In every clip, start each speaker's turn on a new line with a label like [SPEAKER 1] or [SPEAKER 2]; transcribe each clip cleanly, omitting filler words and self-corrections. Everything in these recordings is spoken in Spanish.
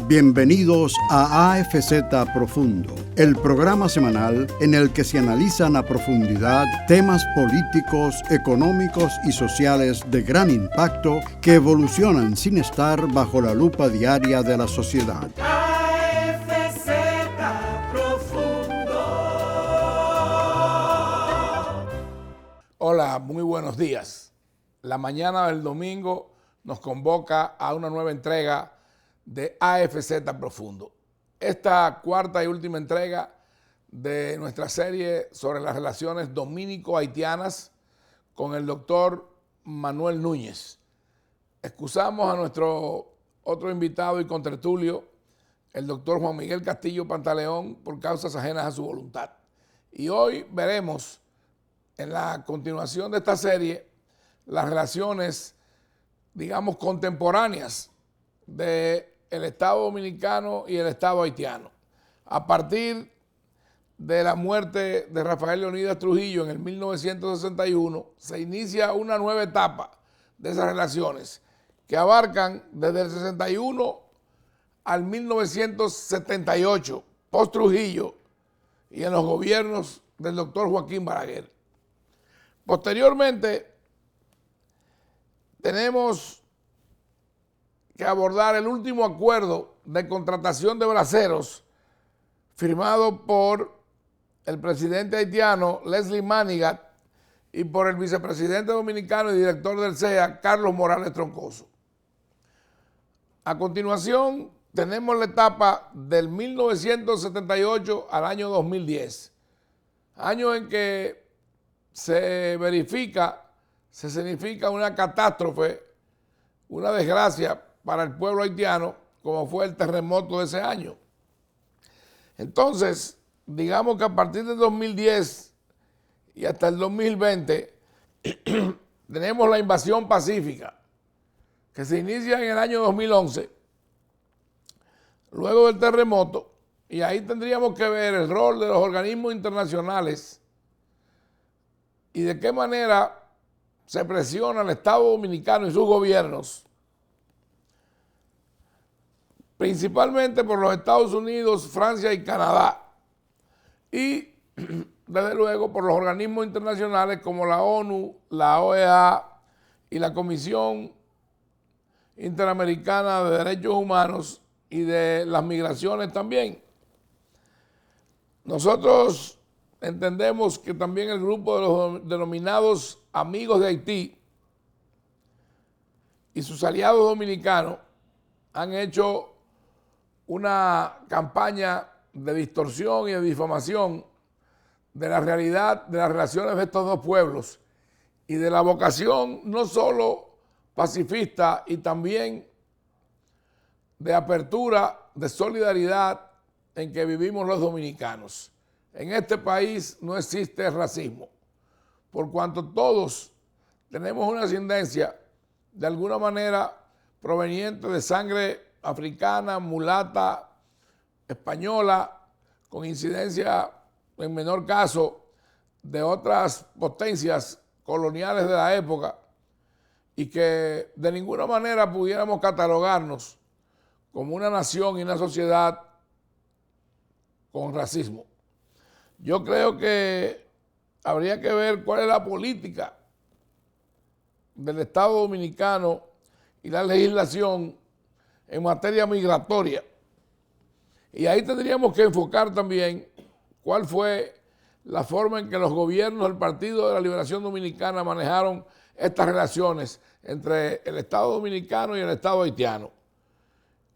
[SPEAKER 1] Bienvenidos a AFZ Profundo, el programa semanal en el que se analizan a profundidad temas políticos, económicos y sociales de gran impacto que evolucionan sin estar bajo la lupa diaria de la sociedad.
[SPEAKER 2] AFZ Profundo.
[SPEAKER 3] Hola, muy buenos días. La mañana del domingo nos convoca a una nueva entrega de AFZ Profundo. Esta cuarta y última entrega de nuestra serie sobre las relaciones dominico-haitianas con el doctor Manuel Núñez. Excusamos a nuestro otro invitado y contertulio, el doctor Juan Miguel Castillo Pantaleón, por causas ajenas a su voluntad. Y hoy veremos, en la continuación de esta serie, las relaciones, digamos, contemporáneas del Estado Dominicano y el Estado Haitiano. A partir de la muerte de Rafael Leonidas Trujillo en el 1961, se inicia una nueva etapa de esas relaciones que abarcan desde el 61 al 1978, post Trujillo, y en los gobiernos del doctor Joaquín Balaguer. Posteriormente, tenemos que abordar el último acuerdo de contratación de braceros firmado por el presidente haitiano Leslie Manigat y por el vicepresidente dominicano y director del CEA, Carlos Morales Troncoso. A continuación, tenemos la etapa del 1978 al año 2010, año en que se significa una catástrofe, una desgracia para el pueblo haitiano, como fue el terremoto de ese año. Entonces, digamos que a partir del 2010 y hasta el 2020, tenemos la invasión pacífica, que se inicia en el año 2011, luego del terremoto, y ahí tendríamos que ver el rol de los organismos internacionales y de qué manera se presiona al Estado Dominicano y sus gobiernos, principalmente por los Estados Unidos, Francia y Canadá, y desde luego por los organismos internacionales como la ONU, la OEA y la Comisión Interamericana de Derechos Humanos y de las migraciones también. Nosotros entendemos que también el grupo de los denominados amigos de Haití y sus aliados dominicanos han hecho una campaña de distorsión y de difamación de la realidad de las relaciones de estos dos pueblos y de la vocación no solo pacifista y también de apertura, de solidaridad en que vivimos los dominicanos. En este país no existe racismo, por cuanto todos tenemos una ascendencia de alguna manera proveniente de sangre africana, mulata, española, con incidencia en menor caso de otras potencias coloniales de la época, y que de ninguna manera pudiéramos catalogarnos como una nación y una sociedad con racismo. Yo creo que habría que ver cuál es la política del Estado Dominicano y la legislación en materia migratoria. Y ahí tendríamos que enfocar también cuál fue la forma en que los gobiernos del Partido de la Liberación Dominicana manejaron estas relaciones entre el Estado Dominicano y el Estado haitiano.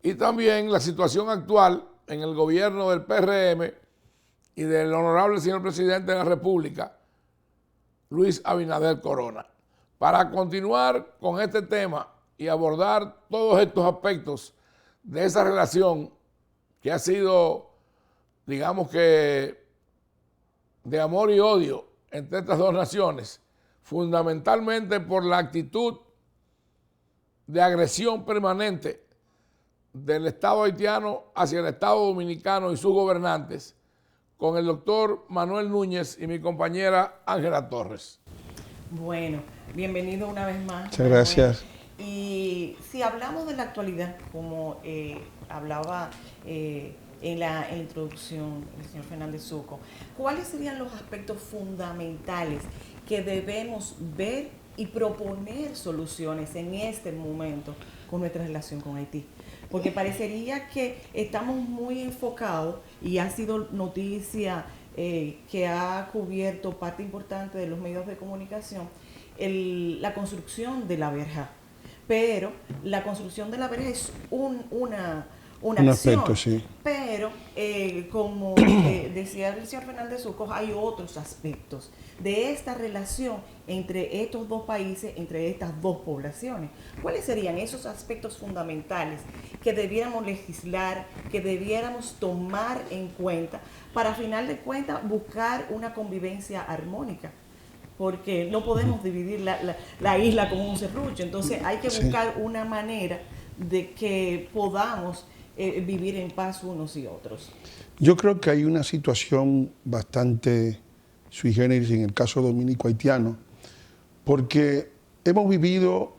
[SPEAKER 3] Y también la situación actual en el gobierno del PRM y del honorable señor presidente de la República, Luis Abinader Corona. Para continuar con este tema y abordar todos estos aspectos de esa relación que ha sido, digamos que, de amor y odio entre estas dos naciones, fundamentalmente por la actitud de agresión permanente del Estado haitiano hacia el Estado dominicano y sus gobernantes, con el doctor Manuel Núñez y mi compañera Ángela Torres.
[SPEAKER 4] Bueno, bienvenido una vez más.
[SPEAKER 5] Muchas gracias.
[SPEAKER 4] Y si hablamos de la actualidad, como hablaba en la introducción el señor Fernández Zuco, ¿cuáles serían los aspectos fundamentales que debemos ver y proponer soluciones en este momento con nuestra relación con Haití? Porque parecería que estamos muy enfocados, y ha sido noticia que ha cubierto parte importante de los medios de comunicación, la construcción de la verja. Pero la construcción de la verja es una acción,
[SPEAKER 5] aspecto, sí.
[SPEAKER 4] Pero como decía el señor Fernández Zuco, hay otros aspectos de esta relación entre estos dos países, entre estas dos poblaciones. ¿Cuáles serían esos aspectos fundamentales que debiéramos legislar, que debiéramos tomar en cuenta para, a final de cuentas, buscar una convivencia armónica? Porque no podemos dividir la isla como un serrucho, entonces hay que buscar una manera de que podamos vivir en paz unos y otros.
[SPEAKER 5] Yo creo que hay una situación bastante sui generis en el caso dominico-haitiano, porque hemos vivido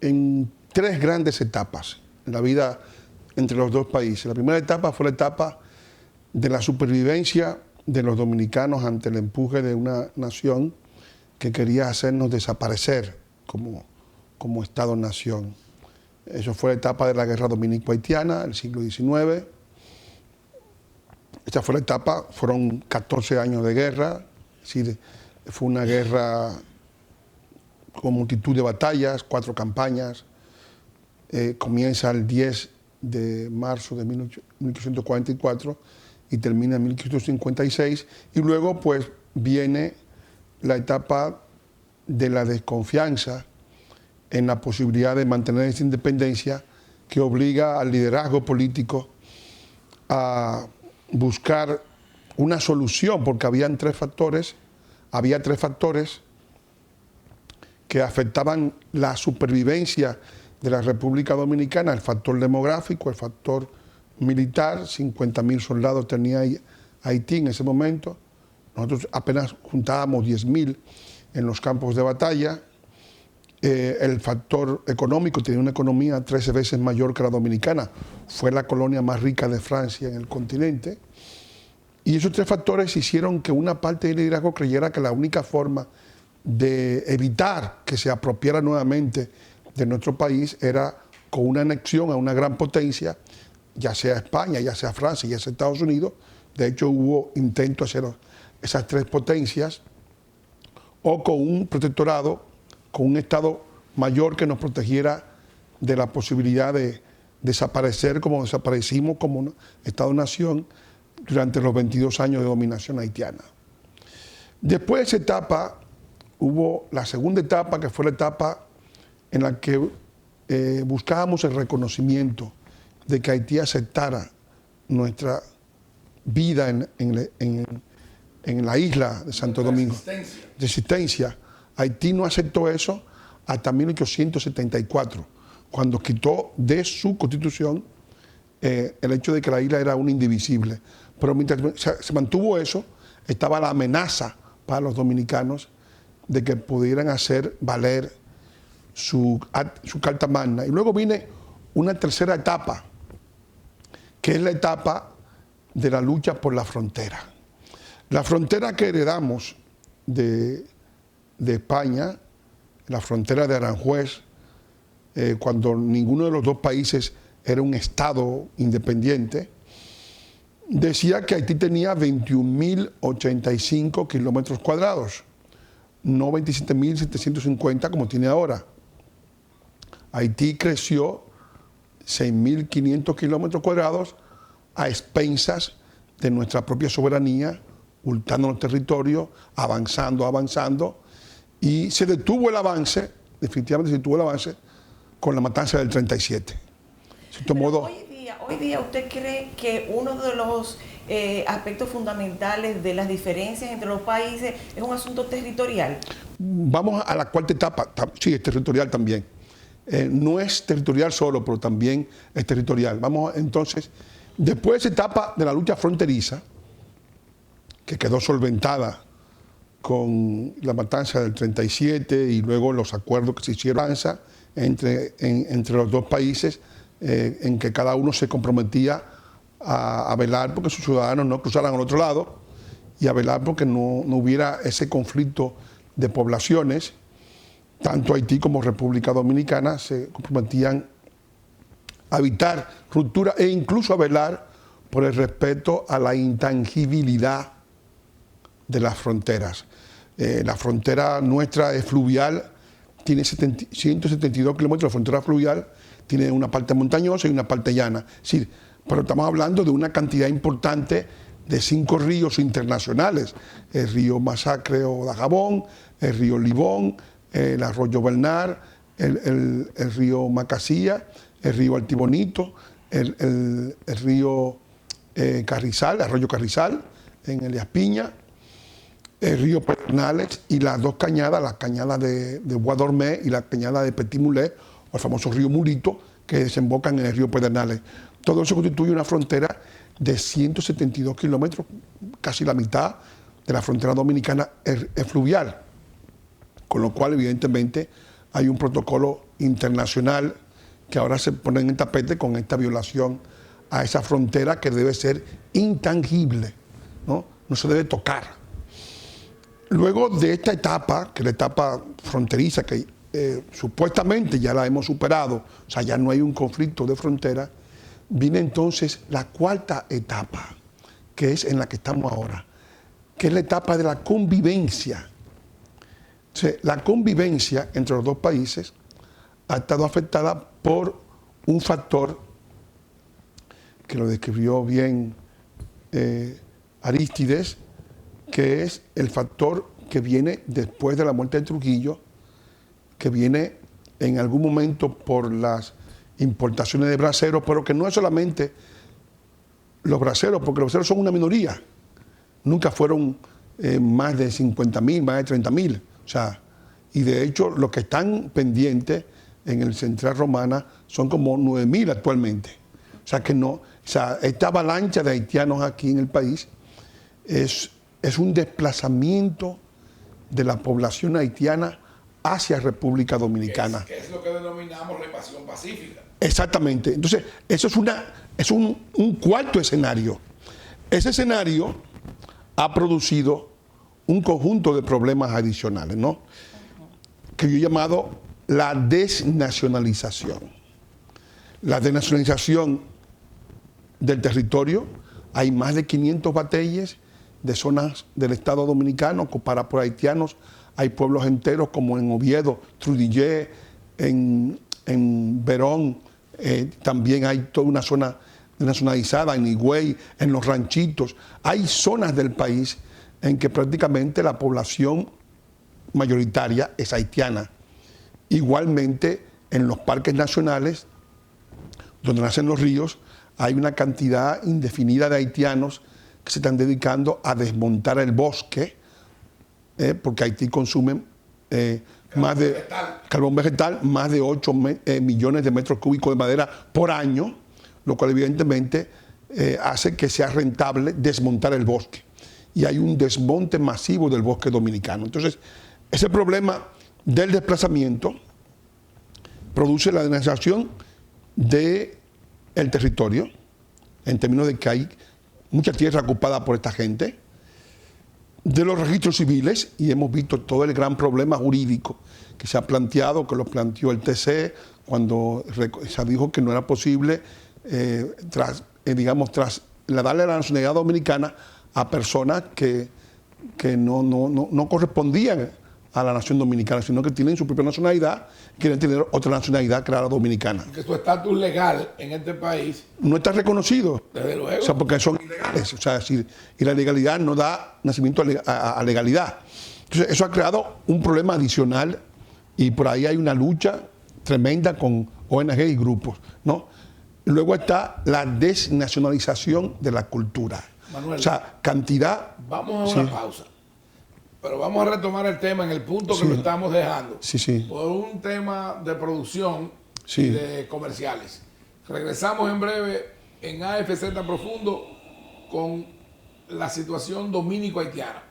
[SPEAKER 5] en tres grandes etapas en la vida entre los dos países. La primera etapa fue la etapa de la supervivencia de los dominicanos ante el empuje de una nación que quería hacernos desaparecer como Estado-nación. Eso fue la etapa de la guerra dominico-haitiana, el siglo XIX. Esta fue la etapa, fueron 14 años de guerra, es decir, fue una guerra con multitud de batallas, 4 campañas. Comienza el 10 de marzo de 1844 y termina en 1856, y luego pues viene la etapa de la desconfianza en la posibilidad de mantener esa independencia, que obliga al liderazgo político a buscar una solución, porque había tres factores que afectaban la supervivencia de la República Dominicana: el factor demográfico, el factor militar. 50.000 soldados tenía Haití en ese momento. Nosotros apenas juntábamos 10.000 en los campos de batalla. El factor económico, tenía una economía 13 veces mayor que la dominicana. Fue la colonia más rica de Francia en el continente. Y esos tres factores hicieron que una parte del liderazgo creyera que la única forma de evitar que se apropiara nuevamente de nuestro país era con una anexión a una gran potencia, ya sea España, ya sea Francia, ya sea Estados Unidos. De hecho, hubo intentos de hacer esas tres potencias, o con un protectorado, con un Estado mayor que nos protegiera de la posibilidad de desaparecer como desaparecimos como Estado-nación durante los 22 años de dominación haitiana. Después de esa etapa, hubo la segunda etapa, que fue la etapa en la que buscábamos el reconocimiento de que Haití aceptara nuestra vida en la isla de Santo Domingo. De existencia. Haití no aceptó eso hasta 1874, cuando quitó de su constitución el hecho de que la isla era una indivisible. Pero mientras se mantuvo eso, estaba la amenaza para los dominicanos de que pudieran hacer valer su Carta Magna. Y luego viene una tercera etapa, que es la etapa de la lucha por la frontera. La frontera que heredamos de España, la frontera de Aranjuez, cuando ninguno de los dos países era un Estado independiente, decía que Haití tenía 21.085 kilómetros cuadrados, no 27.750 como tiene ahora. Haití creció 6.500 kilómetros cuadrados a expensas de nuestra propia soberanía, hurtando los territorios, avanzando, y se detuvo el avance, definitivamente se detuvo el avance, con la matanza del 37.
[SPEAKER 4] Hoy día, ¿usted cree que uno de los aspectos fundamentales de las diferencias entre los países es un asunto territorial?
[SPEAKER 5] Vamos a la cuarta etapa. Sí, es territorial también. No es territorial solo, pero también es territorial. Vamos entonces, después de esa etapa de la lucha fronteriza, que quedó solventada con la matanza del 37 y luego los acuerdos que se hicieron entre los dos países, en que cada uno se comprometía a velar porque sus ciudadanos no cruzaran al otro lado y a velar porque no hubiera ese conflicto de poblaciones. Tanto Haití como República Dominicana se comprometían a evitar ruptura e incluso a velar por el respeto a la intangibilidad de las fronteras. La frontera nuestra es fluvial, tiene 172 kilómetros, la frontera fluvial tiene una parte montañosa y una parte llana. Sí, pero estamos hablando de una cantidad importante de 5 ríos internacionales: el río Masacre o Dajabón, el río Libón, el arroyo Bernard, el río Macasía, el río Altibonito, el río Carrizal, arroyo Carrizal, en Elías Piña, el río Pedernales y las dos cañadas, la cañada de Bois Dormé y la cañada de Petit Mulet, o el famoso río Mulito, que desembocan en el río Pedernales. Todo eso constituye una frontera de 172 kilómetros, casi la mitad de la frontera dominicana es fluvial, con lo cual evidentemente hay un protocolo internacional que ahora se pone en el tapete con esta violación a esa frontera que debe ser intangible, no se debe tocar. Luego de esta etapa, que es la etapa fronteriza, que supuestamente ya la hemos superado, o sea, ya no hay un conflicto de frontera, viene entonces la cuarta etapa, que es en la que estamos ahora, que es la etapa de la convivencia. O sea, la convivencia entre los dos países ha estado afectada por un factor que lo describió bien Arístides, que es el factor que viene después de la muerte de Trujillo, que viene en algún momento por las importaciones de braceros, pero que no es solamente los braceros, porque los braceros son una minoría. Nunca fueron más de 50.000, más de 30.000. O sea, y de hecho los que están pendientes en el Central Romana son como 9.000 actualmente. O sea que no, o sea, esta avalancha de haitianos aquí en el país es un desplazamiento de la población haitiana hacia República Dominicana.
[SPEAKER 3] Que es lo que denominamos la invasión pacífica.
[SPEAKER 5] Exactamente. Entonces, eso es un cuarto escenario. Ese escenario ha producido un conjunto de problemas adicionales, ¿no? Que yo he llamado la desnacionalización. La desnacionalización del territorio. Hay más de 500 batalles de zonas del Estado Dominicano ocupadas por haitianos. Hay pueblos enteros como en Oviedo, Trudillé, en Verón, también hay toda una zona nacionalizada, en Higüey, en los ranchitos. Hay zonas del país en que prácticamente la población mayoritaria es haitiana. Igualmente, en los parques nacionales, donde nacen los ríos, hay una cantidad indefinida de haitianos que se están dedicando a desmontar el bosque, porque Haití consume carbón vegetal, más de 8 millones de metros cúbicos de madera por año, lo cual evidentemente hace que sea rentable desmontar el bosque. Y hay un desmonte masivo del bosque dominicano. Entonces, ese problema del desplazamiento produce la denación del territorio, en términos de que hay mucha tierra ocupada por esta gente, de los registros civiles, y hemos visto todo el gran problema jurídico que se ha planteado, que lo planteó el TC, cuando se dijo que no era posible darle la nacionalidad dominicana a personas que no correspondían a la nación dominicana, sino que tienen su propia nacionalidad, quieren tener otra nacionalidad que era la dominicana.
[SPEAKER 3] Que su estatus legal en este país
[SPEAKER 5] no está reconocido.
[SPEAKER 3] Desde luego.
[SPEAKER 5] O sea, porque son ilegales. O sea, y la legalidad no da nacimiento a legalidad. Entonces, eso ha creado un problema adicional y por ahí hay una lucha tremenda con ONG y grupos, ¿no? Luego está la desnacionalización de la cultura.
[SPEAKER 3] Manuel,
[SPEAKER 5] o sea, cantidad...
[SPEAKER 3] Vamos a una pausa. Pero vamos a retomar el tema en el punto que lo estamos dejando.
[SPEAKER 5] Sí.
[SPEAKER 3] Por un tema de producción
[SPEAKER 5] y
[SPEAKER 3] de comerciales. Regresamos en breve en AFZ Profundo con la situación dominico-haitiana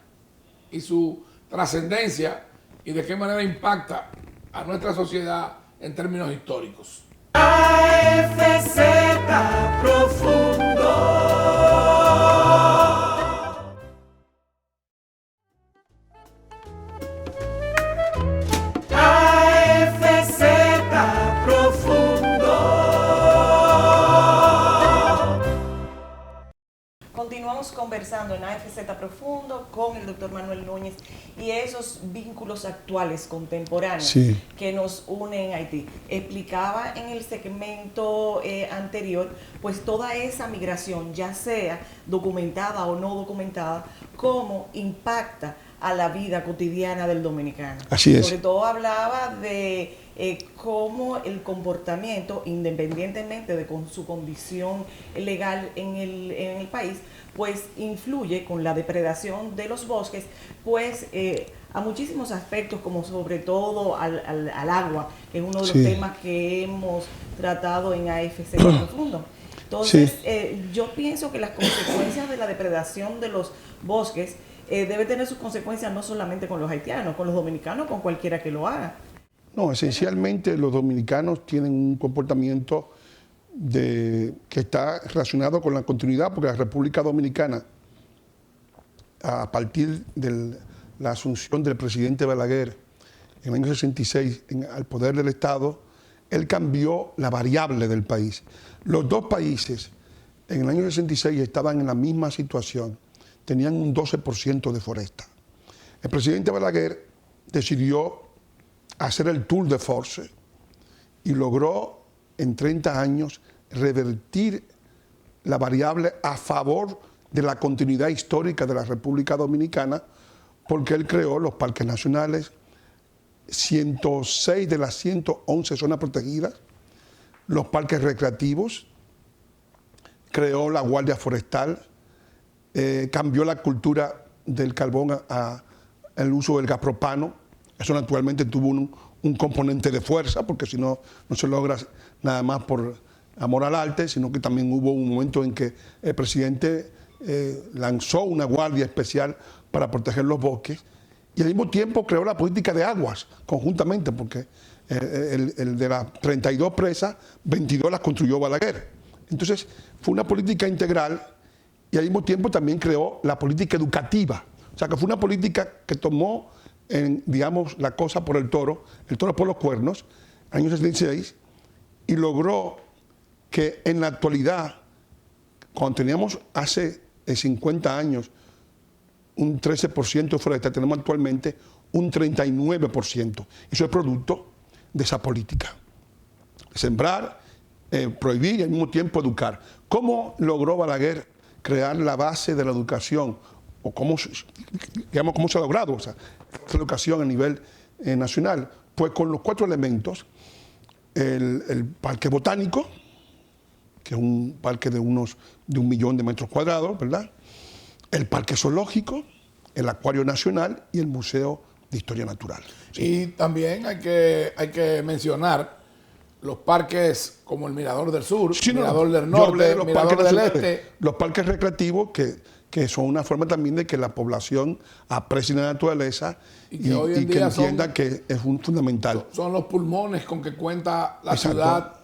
[SPEAKER 3] y su trascendencia y de qué manera impacta a nuestra sociedad en términos históricos.
[SPEAKER 2] AFZ Profundo. AFZ Profundo.
[SPEAKER 4] Continuamos conversando en AFZ Profundo con el doctor Manuel Núñez y esos vínculos actuales, contemporáneos,
[SPEAKER 5] Sí.
[SPEAKER 4] que nos unen a Haití. Explicaba en el segmento anterior, pues toda esa migración, ya sea documentada o no documentada, cómo impacta a la vida cotidiana del dominicano.
[SPEAKER 5] Así es.
[SPEAKER 4] Sobre todo hablaba de cómo el comportamiento, independientemente de con su condición legal en el país, pues influye con la depredación de los bosques, pues a muchísimos aspectos, como sobre todo al agua, que es uno de los
[SPEAKER 5] Sí.
[SPEAKER 4] temas que hemos tratado en AFC Profundo. Entonces,
[SPEAKER 5] Sí.
[SPEAKER 4] yo pienso que las consecuencias de la depredación de los bosques debe tener sus consecuencias no solamente con los haitianos, con los dominicanos, con cualquiera que lo haga.
[SPEAKER 5] No, esencialmente los dominicanos tienen un comportamiento que está relacionado con la continuidad, porque la República Dominicana, a partir de la asunción del presidente Balaguer en el año 66 al poder del Estado, él cambió la variable del país. Los dos países en el año 66 estaban en la misma situación, tenían un 12% de foresta. El presidente Balaguer decidió hacer el tour de force y logró en 30 años revertir la variable a favor de la continuidad histórica de la República Dominicana, porque él creó los parques nacionales, 106 de las 111 zonas protegidas, los parques recreativos, creó la Guardia Forestal, cambió la cultura del carbón al uso del gas propano. Eso naturalmente tuvo un componente de fuerza, porque si no, no se logra nada más por amor al arte, sino que también hubo un momento en que el presidente lanzó una guardia especial para proteger los bosques y al mismo tiempo creó la política de aguas conjuntamente, porque el de las 32 presas, 22 las construyó Balaguer. Entonces fue una política integral y al mismo tiempo también creó la política educativa. O sea que fue una política que tomó, digamos, la cosa por el toro por los cuernos, año 66, y logró que en la actualidad, cuando teníamos hace 50 años un 13% de foresta, tenemos actualmente un 39%. Eso es producto de esa política. Sembrar, prohibir y al mismo tiempo educar. ¿Cómo logró Balaguer crear la base de la educación? ¿O cómo se ha logrado esa educación a nivel nacional? Pues con los 4 elementos: el parque botánico, que es un parque de un millón de metros cuadrados, ¿verdad? El parque zoológico, el acuario nacional y el museo de historia natural.
[SPEAKER 3] Sí. Y también hay que mencionar los parques como el Mirador del Sur,
[SPEAKER 5] Sí,
[SPEAKER 3] Mirador del Norte,
[SPEAKER 5] los
[SPEAKER 3] Mirador
[SPEAKER 5] parques
[SPEAKER 3] del
[SPEAKER 5] nacionales,
[SPEAKER 3] Este.
[SPEAKER 5] los parques recreativos que son una forma también de que la población aprecie la naturaleza
[SPEAKER 3] Y que hoy en
[SPEAKER 5] que
[SPEAKER 3] día
[SPEAKER 5] entienda que es fundamental.
[SPEAKER 3] Son los pulmones con que cuenta la
[SPEAKER 5] Exacto.
[SPEAKER 3] ciudad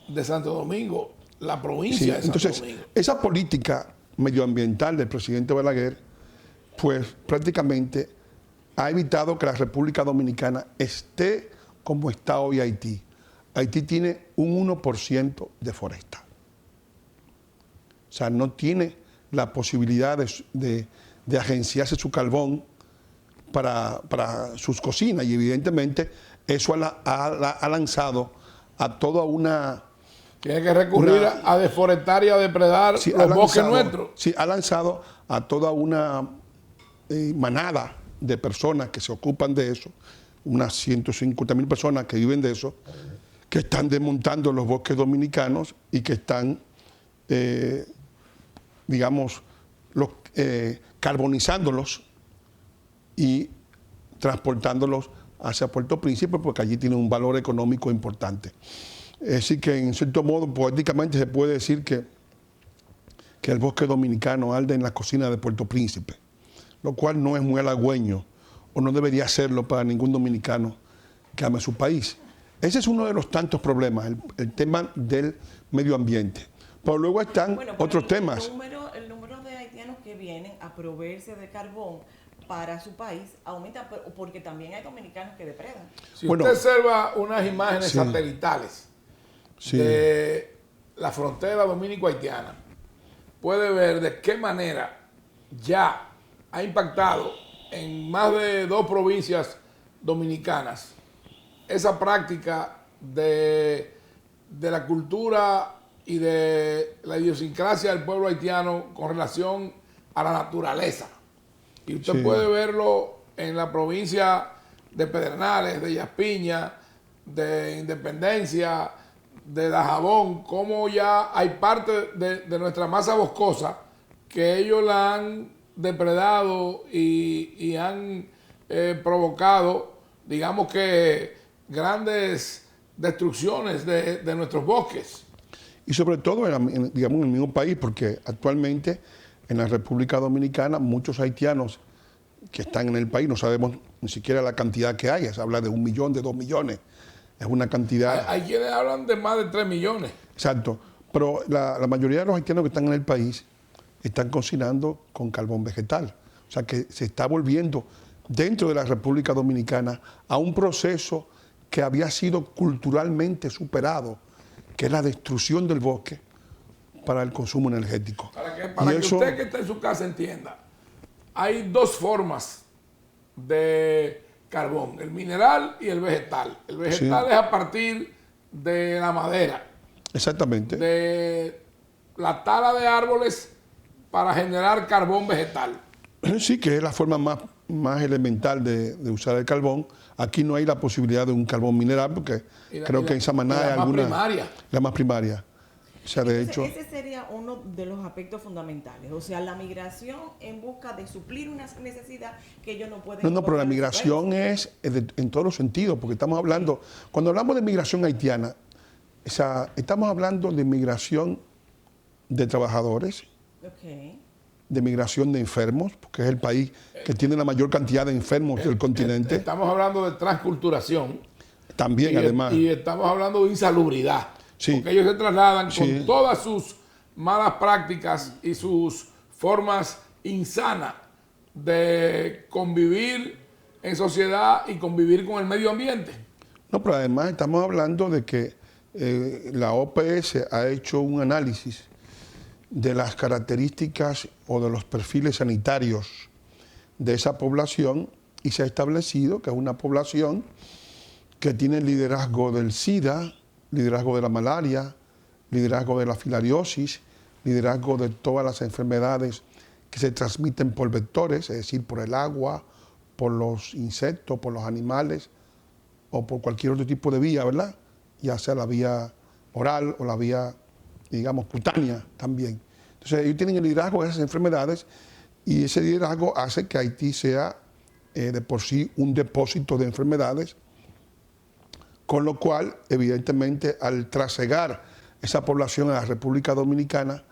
[SPEAKER 3] de Santo Domingo, la provincia
[SPEAKER 5] Sí,
[SPEAKER 3] de Santo
[SPEAKER 5] entonces,
[SPEAKER 3] Domingo.
[SPEAKER 5] esa política medioambiental del presidente Balaguer, pues prácticamente ha evitado que la República Dominicana esté como está hoy Haití. Haití tiene un 1% de foresta. O sea, no tiene la posibilidad de agenciarse su carbón para sus cocinas, y evidentemente eso ha lanzado a toda una...
[SPEAKER 3] Tiene que recurrir a deforestar y a depredar
[SPEAKER 5] Sí,
[SPEAKER 3] los bosques nuestros.
[SPEAKER 5] Sí, ha lanzado a toda una manada de personas que se ocupan de eso, unas 150.000 personas que viven de eso, que están desmontando los bosques dominicanos y que están, digamos, carbonizándolos y transportándolos hacia Puerto Príncipe, porque allí tienen un valor económico importante. Así que, en cierto modo, poéticamente se puede decir que el bosque dominicano arde en la cocina de Puerto Príncipe, lo cual no es muy halagüeño, o no debería serlo para ningún dominicano que ame su país. Ese es uno de los tantos problemas, el tema del medio ambiente. Pero luego están otros temas.
[SPEAKER 4] El número de haitianos que vienen a proveerse de carbón para su país aumenta porque también hay dominicanos que depredan.
[SPEAKER 3] Si usted observa unas imágenes
[SPEAKER 5] sí,
[SPEAKER 3] satelitales
[SPEAKER 5] sí,
[SPEAKER 3] de la frontera dominico-haitiana, puede ver de qué manera ya ha impactado en más de 2 provincias dominicanas esa práctica de la cultura y de la idiosincrasia del pueblo haitiano con relación a la naturaleza. Y usted
[SPEAKER 5] sí,
[SPEAKER 3] puede verlo en la provincia de Pedernales, de Yaspiña, de Independencia, de Dajabón, como ya hay parte de nuestra masa boscosa que ellos la han depredado y han provocado, digamos que, grandes destrucciones de nuestros bosques.
[SPEAKER 5] y sobre todo digamos, en el mismo país, porque actualmente en la República Dominicana muchos haitianos que están en el país, no sabemos ni siquiera la cantidad que hay, se habla de 1 millón, de 2 millones, es una cantidad...
[SPEAKER 3] Hay quienes hablan de más de 3 millones.
[SPEAKER 5] Exacto, pero la mayoría de los haitianos que están en el país están cocinando con carbón vegetal, o sea que se está volviendo dentro de la República Dominicana a un proceso que había sido culturalmente superado, que es la destrucción del bosque para el consumo energético.
[SPEAKER 3] Para que usted que está en su casa entienda, hay 2 formas de carbón, el mineral y el vegetal. El vegetal
[SPEAKER 5] sí,
[SPEAKER 3] es a partir de la madera.
[SPEAKER 5] Exactamente.
[SPEAKER 3] De la tala de árboles para generar carbón vegetal.
[SPEAKER 5] Sí, que es la forma más elemental de usar el carbón. Aquí no hay la posibilidad de un carbón mineral porque creo que en Samaná hay alguna... La más primaria. O sea, de hecho...
[SPEAKER 4] Ese sería uno de los aspectos fundamentales. O sea, la migración en busca de suplir una necesidad que ellos no pueden...
[SPEAKER 5] No, pero la migración es en todos los sentidos, porque estamos hablando... Cuando hablamos de migración haitiana, o sea, estamos hablando de migración de trabajadores, de migración de enfermos, porque es el país que tiene la mayor cantidad de enfermos del continente.
[SPEAKER 3] Estamos hablando de transculturación.
[SPEAKER 5] También, además.
[SPEAKER 3] Y estamos hablando de insalubridad.
[SPEAKER 5] Sí.
[SPEAKER 3] Porque ellos se trasladan
[SPEAKER 5] Sí.
[SPEAKER 3] con todas sus malas prácticas y sus formas insanas de convivir en sociedad y convivir con el medio ambiente.
[SPEAKER 5] No, pero además estamos hablando de que la OPS ha hecho un análisis de las características o de los perfiles sanitarios de esa población y se ha establecido que es una población que tiene liderazgo del SIDA, liderazgo de la malaria, liderazgo de la filariosis, liderazgo de todas las enfermedades que se transmiten por vectores, es decir, por el agua, por los insectos, por los animales o por cualquier otro tipo de vía, ¿verdad? Ya sea la vía oral o la vía, digamos, cutánea también. Entonces ellos tienen el liderazgo de esas enfermedades y ese liderazgo hace que Haití sea de por sí un depósito de enfermedades, con lo cual, evidentemente, al trasegar esa población a la República Dominicana,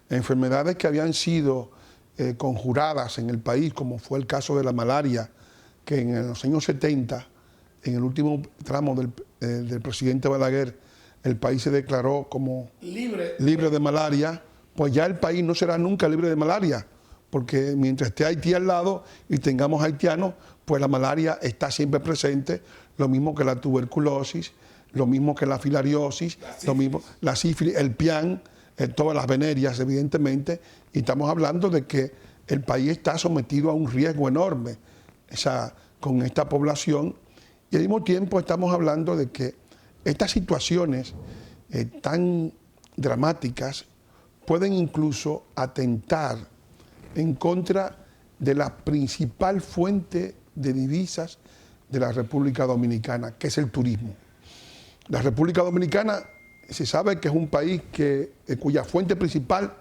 [SPEAKER 5] enfermedades que habían sido conjuradas en el país, como fue el caso de la malaria, que en los años 70, en el último tramo del presidente Balaguer, el país se declaró como libre de malaria, pues ya el país no será nunca libre de malaria, porque mientras esté Haití al lado y tengamos haitianos, pues la malaria está siempre presente, lo mismo que la tuberculosis, lo mismo que la filariosis, lo mismo la sífilis, el pian, todas las venerias, evidentemente, y estamos hablando de que el país está sometido a un riesgo enorme con esta población, y al mismo tiempo estamos hablando de que estas situaciones tan dramáticas pueden incluso atentar en contra de la principal fuente de divisas de la República Dominicana, que es el turismo. La República Dominicana se sabe que es un país cuya fuente principal,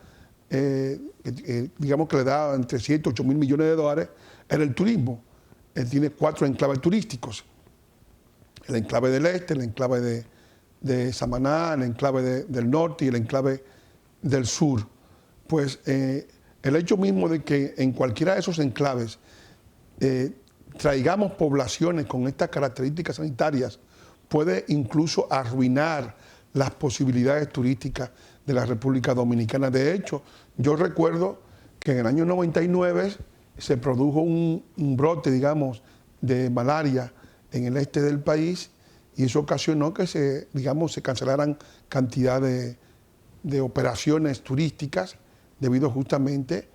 [SPEAKER 5] digamos que le da entre 7 y 8 mil millones de dólares, era el turismo. Tiene 4 enclaves turísticos. El enclave del este, el enclave de Samaná, el enclave del norte y el enclave del sur. Pues el hecho mismo de que en cualquiera de esos enclaves traigamos poblaciones con estas características sanitarias, puede incluso arruinar las posibilidades turísticas de la República Dominicana. De hecho, yo recuerdo que en el año 99 se produjo un brote, digamos, de malaria en el este del país y eso ocasionó que se cancelaran cantidad de operaciones turísticas debido justamente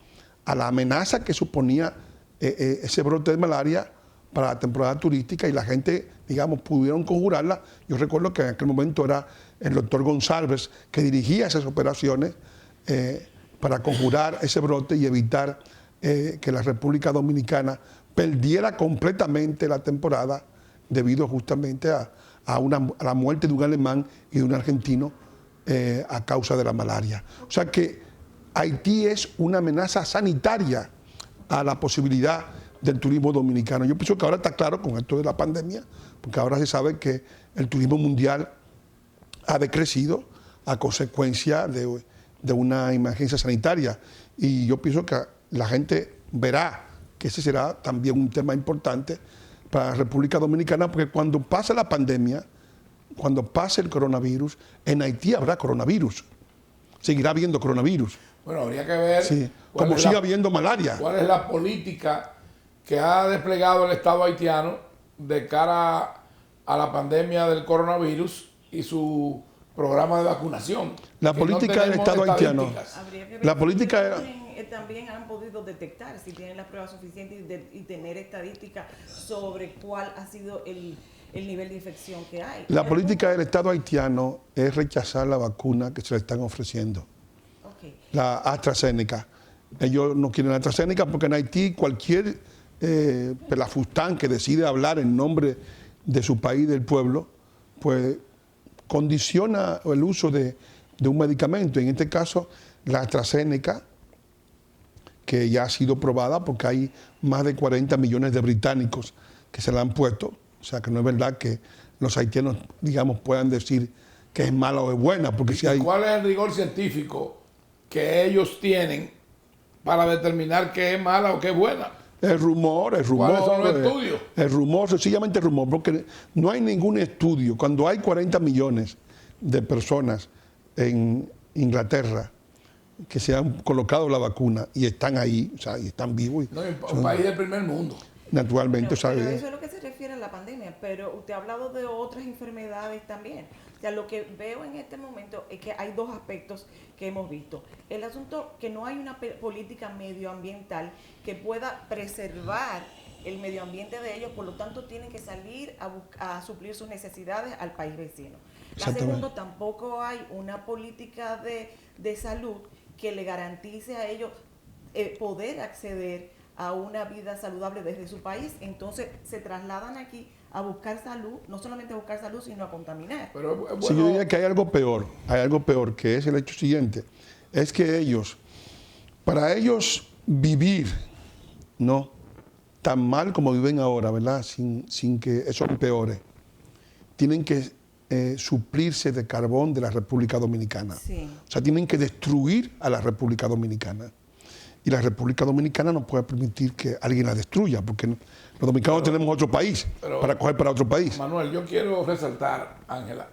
[SPEAKER 5] a la amenaza que suponía ese brote de malaria para la temporada turística y la gente, digamos, pudieron conjurarla. Yo recuerdo que en aquel momento era el doctor González que dirigía esas operaciones para conjurar ese brote y evitar que la República Dominicana perdiera completamente la temporada debido justamente a la muerte de un alemán y de un argentino a causa de la malaria. O sea que Haití es una amenaza sanitaria a la posibilidad del turismo dominicano. Yo pienso que ahora está claro con esto de la pandemia, porque ahora se sabe que el turismo mundial ha decrecido a consecuencia de una emergencia sanitaria. Y yo pienso que la gente verá que ese será también un tema importante para la República Dominicana, porque cuando pase la pandemia, cuando pase el coronavirus, en Haití habrá coronavirus. Seguirá habiendo coronavirus.
[SPEAKER 3] Bueno, habría que ver
[SPEAKER 5] Sí, como sigue habiendo malaria.
[SPEAKER 3] cuál es la política que ha desplegado el Estado haitiano de cara a la pandemia del coronavirus y su programa de vacunación.
[SPEAKER 5] La
[SPEAKER 3] Que
[SPEAKER 5] política
[SPEAKER 3] no
[SPEAKER 5] del
[SPEAKER 3] tenemos
[SPEAKER 5] Estado haitiano.
[SPEAKER 3] estadísticas.
[SPEAKER 4] Habría que ver
[SPEAKER 5] La
[SPEAKER 4] si
[SPEAKER 5] política
[SPEAKER 4] también han podido detectar, si tienen las pruebas suficientes y tener estadísticas sobre cuál ha sido el nivel de infección que hay.
[SPEAKER 5] La política del Estado haitiano es rechazar la vacuna que se le están ofreciendo,
[SPEAKER 4] Ok.
[SPEAKER 5] la AstraZeneca. Ellos no quieren la AstraZeneca porque en Haití cualquier pelafustán que decide hablar en nombre de su país, del pueblo, pues condiciona el uso de un medicamento. En este caso, la AstraZeneca, que ya ha sido probada porque hay más de 40 millones de británicos que se la han puesto. O sea, que no es verdad que los haitianos, digamos, puedan decir que es mala o es buena, porque si hay...
[SPEAKER 3] ¿Cuál es el rigor científico que ellos tienen para determinar qué es mala o qué es buena?
[SPEAKER 5] El rumor.
[SPEAKER 3] ¿Cuáles son los estudios?
[SPEAKER 5] El rumor, sencillamente el rumor, porque no hay ningún estudio. Cuando hay 40 millones de personas en Inglaterra que se han colocado la vacuna y están ahí, o sea, y están vivos.
[SPEAKER 3] No, un país del primer mundo.
[SPEAKER 5] Naturalmente,
[SPEAKER 4] Pero
[SPEAKER 5] ¿sabe?
[SPEAKER 4] eso es lo que se refiere a la pandemia, pero usted ha hablado de otras enfermedades también. O sea, lo que veo en este momento es que hay dos aspectos que hemos visto. El asunto que no hay una política medioambiental que pueda preservar el medio ambiente de ellos, por lo tanto tienen que salir a suplir sus necesidades al país vecino. La segunda, tampoco hay una política de salud que le garantice a ellos poder acceder a una vida saludable desde su país. Entonces se trasladan aquí a buscar salud, no solamente a buscar salud, sino a contaminar.
[SPEAKER 3] Pero es bueno,
[SPEAKER 5] Sí, yo diría que hay algo peor, que es el hecho siguiente, es que para ellos vivir, ¿no?, tan mal como viven ahora, ¿verdad?, sin que eso empeore, tienen que suplirse de carbón de la República Dominicana.
[SPEAKER 4] Sí.
[SPEAKER 5] O sea, tienen que destruir a la República Dominicana. Y la República Dominicana no puede permitir que alguien la destruya, porque los dominicanos tenemos otro país para coger para otro país.
[SPEAKER 3] Manuel, yo quiero resaltar, Ángela,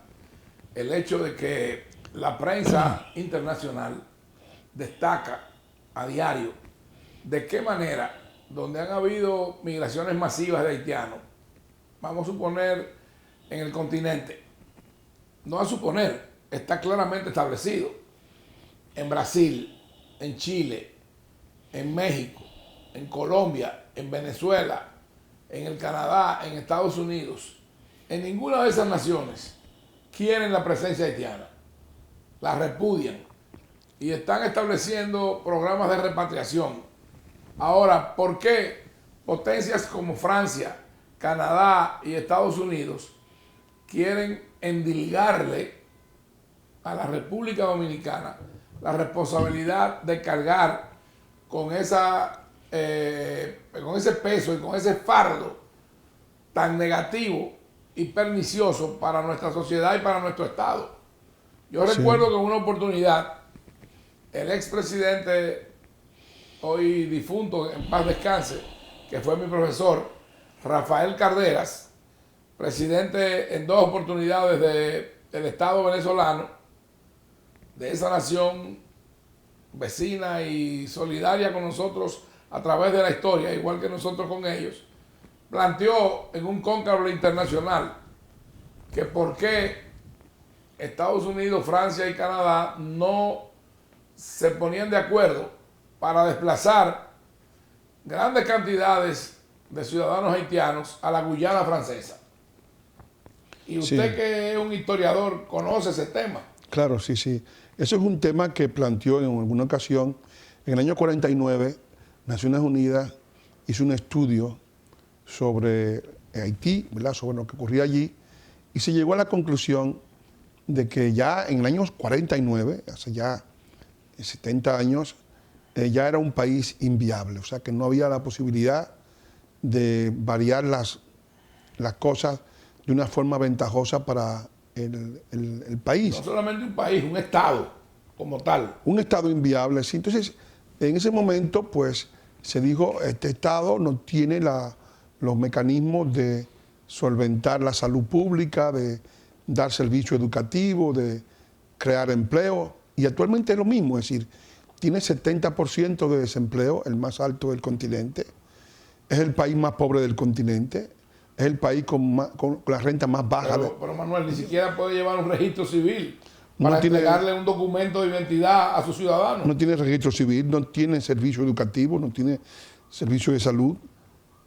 [SPEAKER 3] el hecho de que la prensa internacional destaca a diario de qué manera, donde han habido migraciones masivas de haitianos, vamos a suponer en el continente, no a suponer, está claramente establecido, en Brasil, en Chile, en México, en Colombia, en Venezuela, en el Canadá, en Estados Unidos, en ninguna de esas naciones quieren la presencia haitiana, la repudian y están estableciendo programas de repatriación. Ahora, ¿por qué potencias como Francia, Canadá y Estados Unidos quieren endilgarle a la República Dominicana la responsabilidad de cargar con ese peso y con ese fardo tan negativo y pernicioso para nuestra sociedad y para nuestro Estado? Yo recuerdo que en una oportunidad el expresidente, hoy difunto, en paz descanse, que fue mi profesor, Rafael Carderas, presidente en 2 oportunidades del Estado venezolano, de esa nación vecina y solidaria con nosotros a través de la historia, igual que nosotros con ellos, planteó en un cónclave internacional que por qué Estados Unidos, Francia y Canadá no se ponían de acuerdo para desplazar grandes cantidades de ciudadanos haitianos a la Guyana francesa. Y usted,
[SPEAKER 5] Sí.
[SPEAKER 3] que es un historiador, conoce ese tema.
[SPEAKER 5] Claro, sí, sí. Eso es un tema que planteó en alguna ocasión. En el año 49, Naciones Unidas hizo un estudio sobre Haití, ¿verdad?, sobre lo que ocurría allí, y se llegó a la conclusión de que ya en el año 49, hace ya 70 años, ya era un país inviable, o sea que no había la posibilidad de variar las cosas de una forma ventajosa para el país.
[SPEAKER 3] No solamente un país, un Estado como tal.
[SPEAKER 5] Un Estado inviable, sí. Entonces, en ese momento, pues, se dijo, este Estado no tiene los mecanismos de solventar la salud pública, de dar servicio educativo, de crear empleo, y actualmente es lo mismo, es decir, tiene 70% de desempleo, el más alto del continente, es el país más pobre del continente, es el país con la renta más baja.
[SPEAKER 3] Pero Manuel, ni siquiera puede llevar un registro civil
[SPEAKER 5] No
[SPEAKER 3] para
[SPEAKER 5] tiene-
[SPEAKER 3] entregarle un documento de identidad a sus ciudadanos.
[SPEAKER 5] No tiene registro civil, no tiene servicio educativo, no tiene servicio de salud,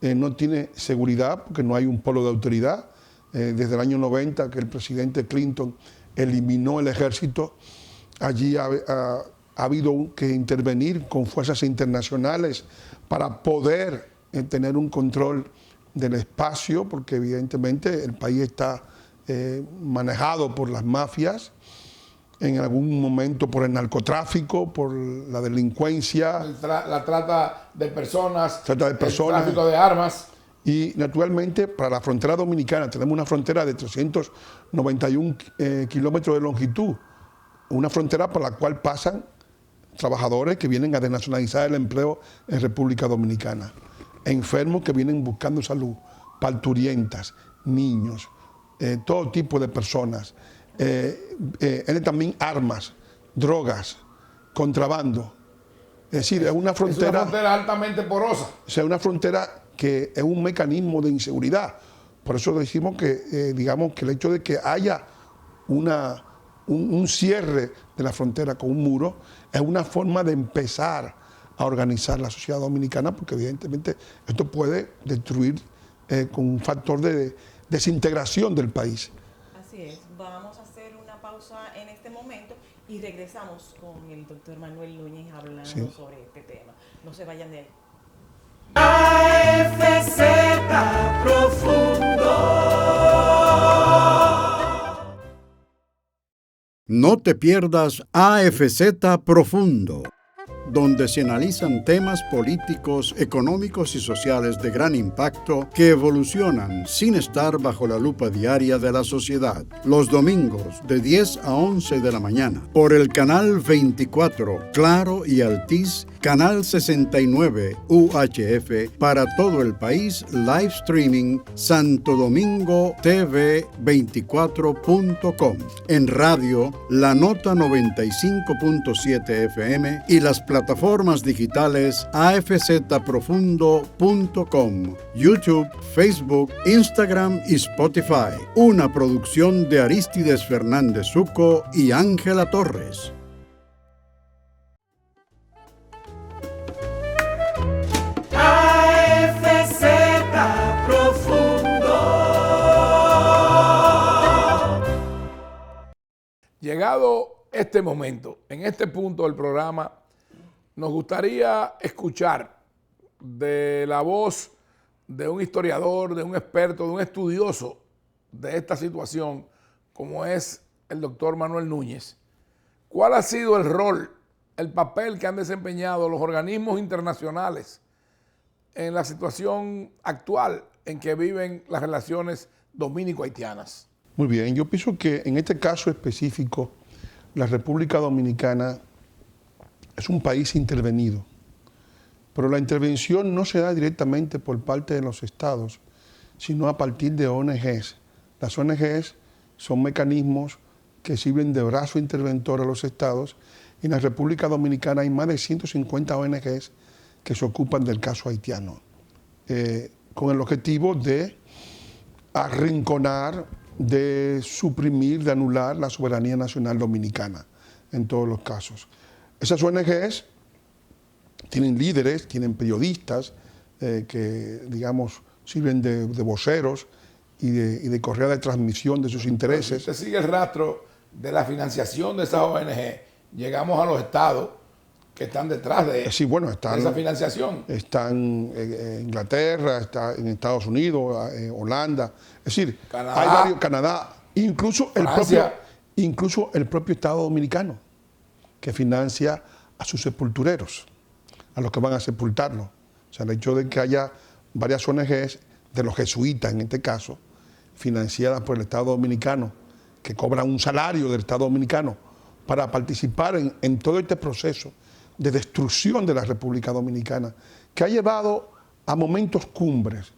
[SPEAKER 5] no tiene seguridad porque no hay un polo de autoridad. Desde el año 90 que el presidente Clinton eliminó el ejército, allí ha habido que intervenir con fuerzas internacionales para poder tener un control del espacio, porque evidentemente el país está manejado por las mafias, en algún momento por el narcotráfico, por la delincuencia,
[SPEAKER 3] La trata de personas,
[SPEAKER 5] Trata de personas.
[SPEAKER 3] el tráfico de armas.
[SPEAKER 5] y naturalmente para la frontera dominicana tenemos una frontera de 391 kilómetros de longitud, una frontera por la cual pasan trabajadores que vienen a desnacionalizar el empleo en República Dominicana, enfermos que vienen buscando salud, parturientas, niños, todo tipo de personas, también armas, drogas, contrabando. Es decir, es una
[SPEAKER 3] Es una
[SPEAKER 5] frontera,
[SPEAKER 3] frontera altamente porosa.
[SPEAKER 5] o sea, una frontera que es un mecanismo de inseguridad. Por eso decimos que, digamos, que el hecho de que haya un cierre de la frontera con un muro es una forma de empezar a organizar la sociedad dominicana, porque evidentemente esto puede destruir con un factor de desintegración del país.
[SPEAKER 4] Así es, vamos a hacer una pausa en este momento y regresamos con el doctor Manuel Núñez hablando
[SPEAKER 5] Sí.
[SPEAKER 4] sobre este tema. No se vayan de ahí.
[SPEAKER 2] AFZ Profundo.
[SPEAKER 1] No te pierdas AFZ Profundo, donde se analizan temas políticos, económicos y sociales de gran impacto que evolucionan sin estar bajo la lupa diaria de la sociedad. Los domingos de 10 a 11 de la mañana por el canal 24 Claro y Altiz, canal 69 UHF para todo el país, live streaming Santo Domingo TV 24.com. En radio, La Nota 95.7 FM y las plataformas digitales afzprofundo.com, YouTube, Facebook, Instagram y Spotify. Una producción de Arístides Fernández Suco y Ángela Torres.
[SPEAKER 2] AFZ Profundo.
[SPEAKER 3] Llegado este momento, en este punto del programa, nos gustaría escuchar de la voz de un historiador, de un experto, de un estudioso de esta situación, como es el doctor Manuel Núñez. ¿Cuál ha sido el rol, el papel que han desempeñado los organismos internacionales en la situación actual en que viven las relaciones dominico-haitianas?
[SPEAKER 5] Muy bien, yo pienso que en este caso específico, la República Dominicana es un país intervenido, pero la intervención no se da directamente por parte de los estados, sino a partir de ONGs. Las ONGs son mecanismos que sirven de brazo interventor a los estados. En la República Dominicana hay más de 150 ONGs que se ocupan del caso haitiano, con el objetivo de arrinconar, de suprimir, de anular la soberanía nacional dominicana en todos los casos. Esas ONGs tienen líderes, tienen periodistas que, digamos, sirven de voceros y de correa de transmisión de sus intereses.
[SPEAKER 3] Si usted sigue el rastro de la financiación de esas ONG, llegamos a los estados que están detrás de,
[SPEAKER 5] sí, bueno, están,
[SPEAKER 3] de esa financiación.
[SPEAKER 5] Están en Inglaterra, está en Estados Unidos, Holanda, es decir,
[SPEAKER 3] Canadá,
[SPEAKER 5] hay varios, Canadá, incluso el propio Estado Dominicano, que financia a sus sepultureros, a los que van a sepultarlos. O sea, el hecho de que haya varias ONGs, de los jesuitas en este caso, financiadas por el Estado Dominicano, que cobran un salario del Estado Dominicano para participar en todo este proceso de destrucción de la República Dominicana, que ha llevado a momentos cumbres.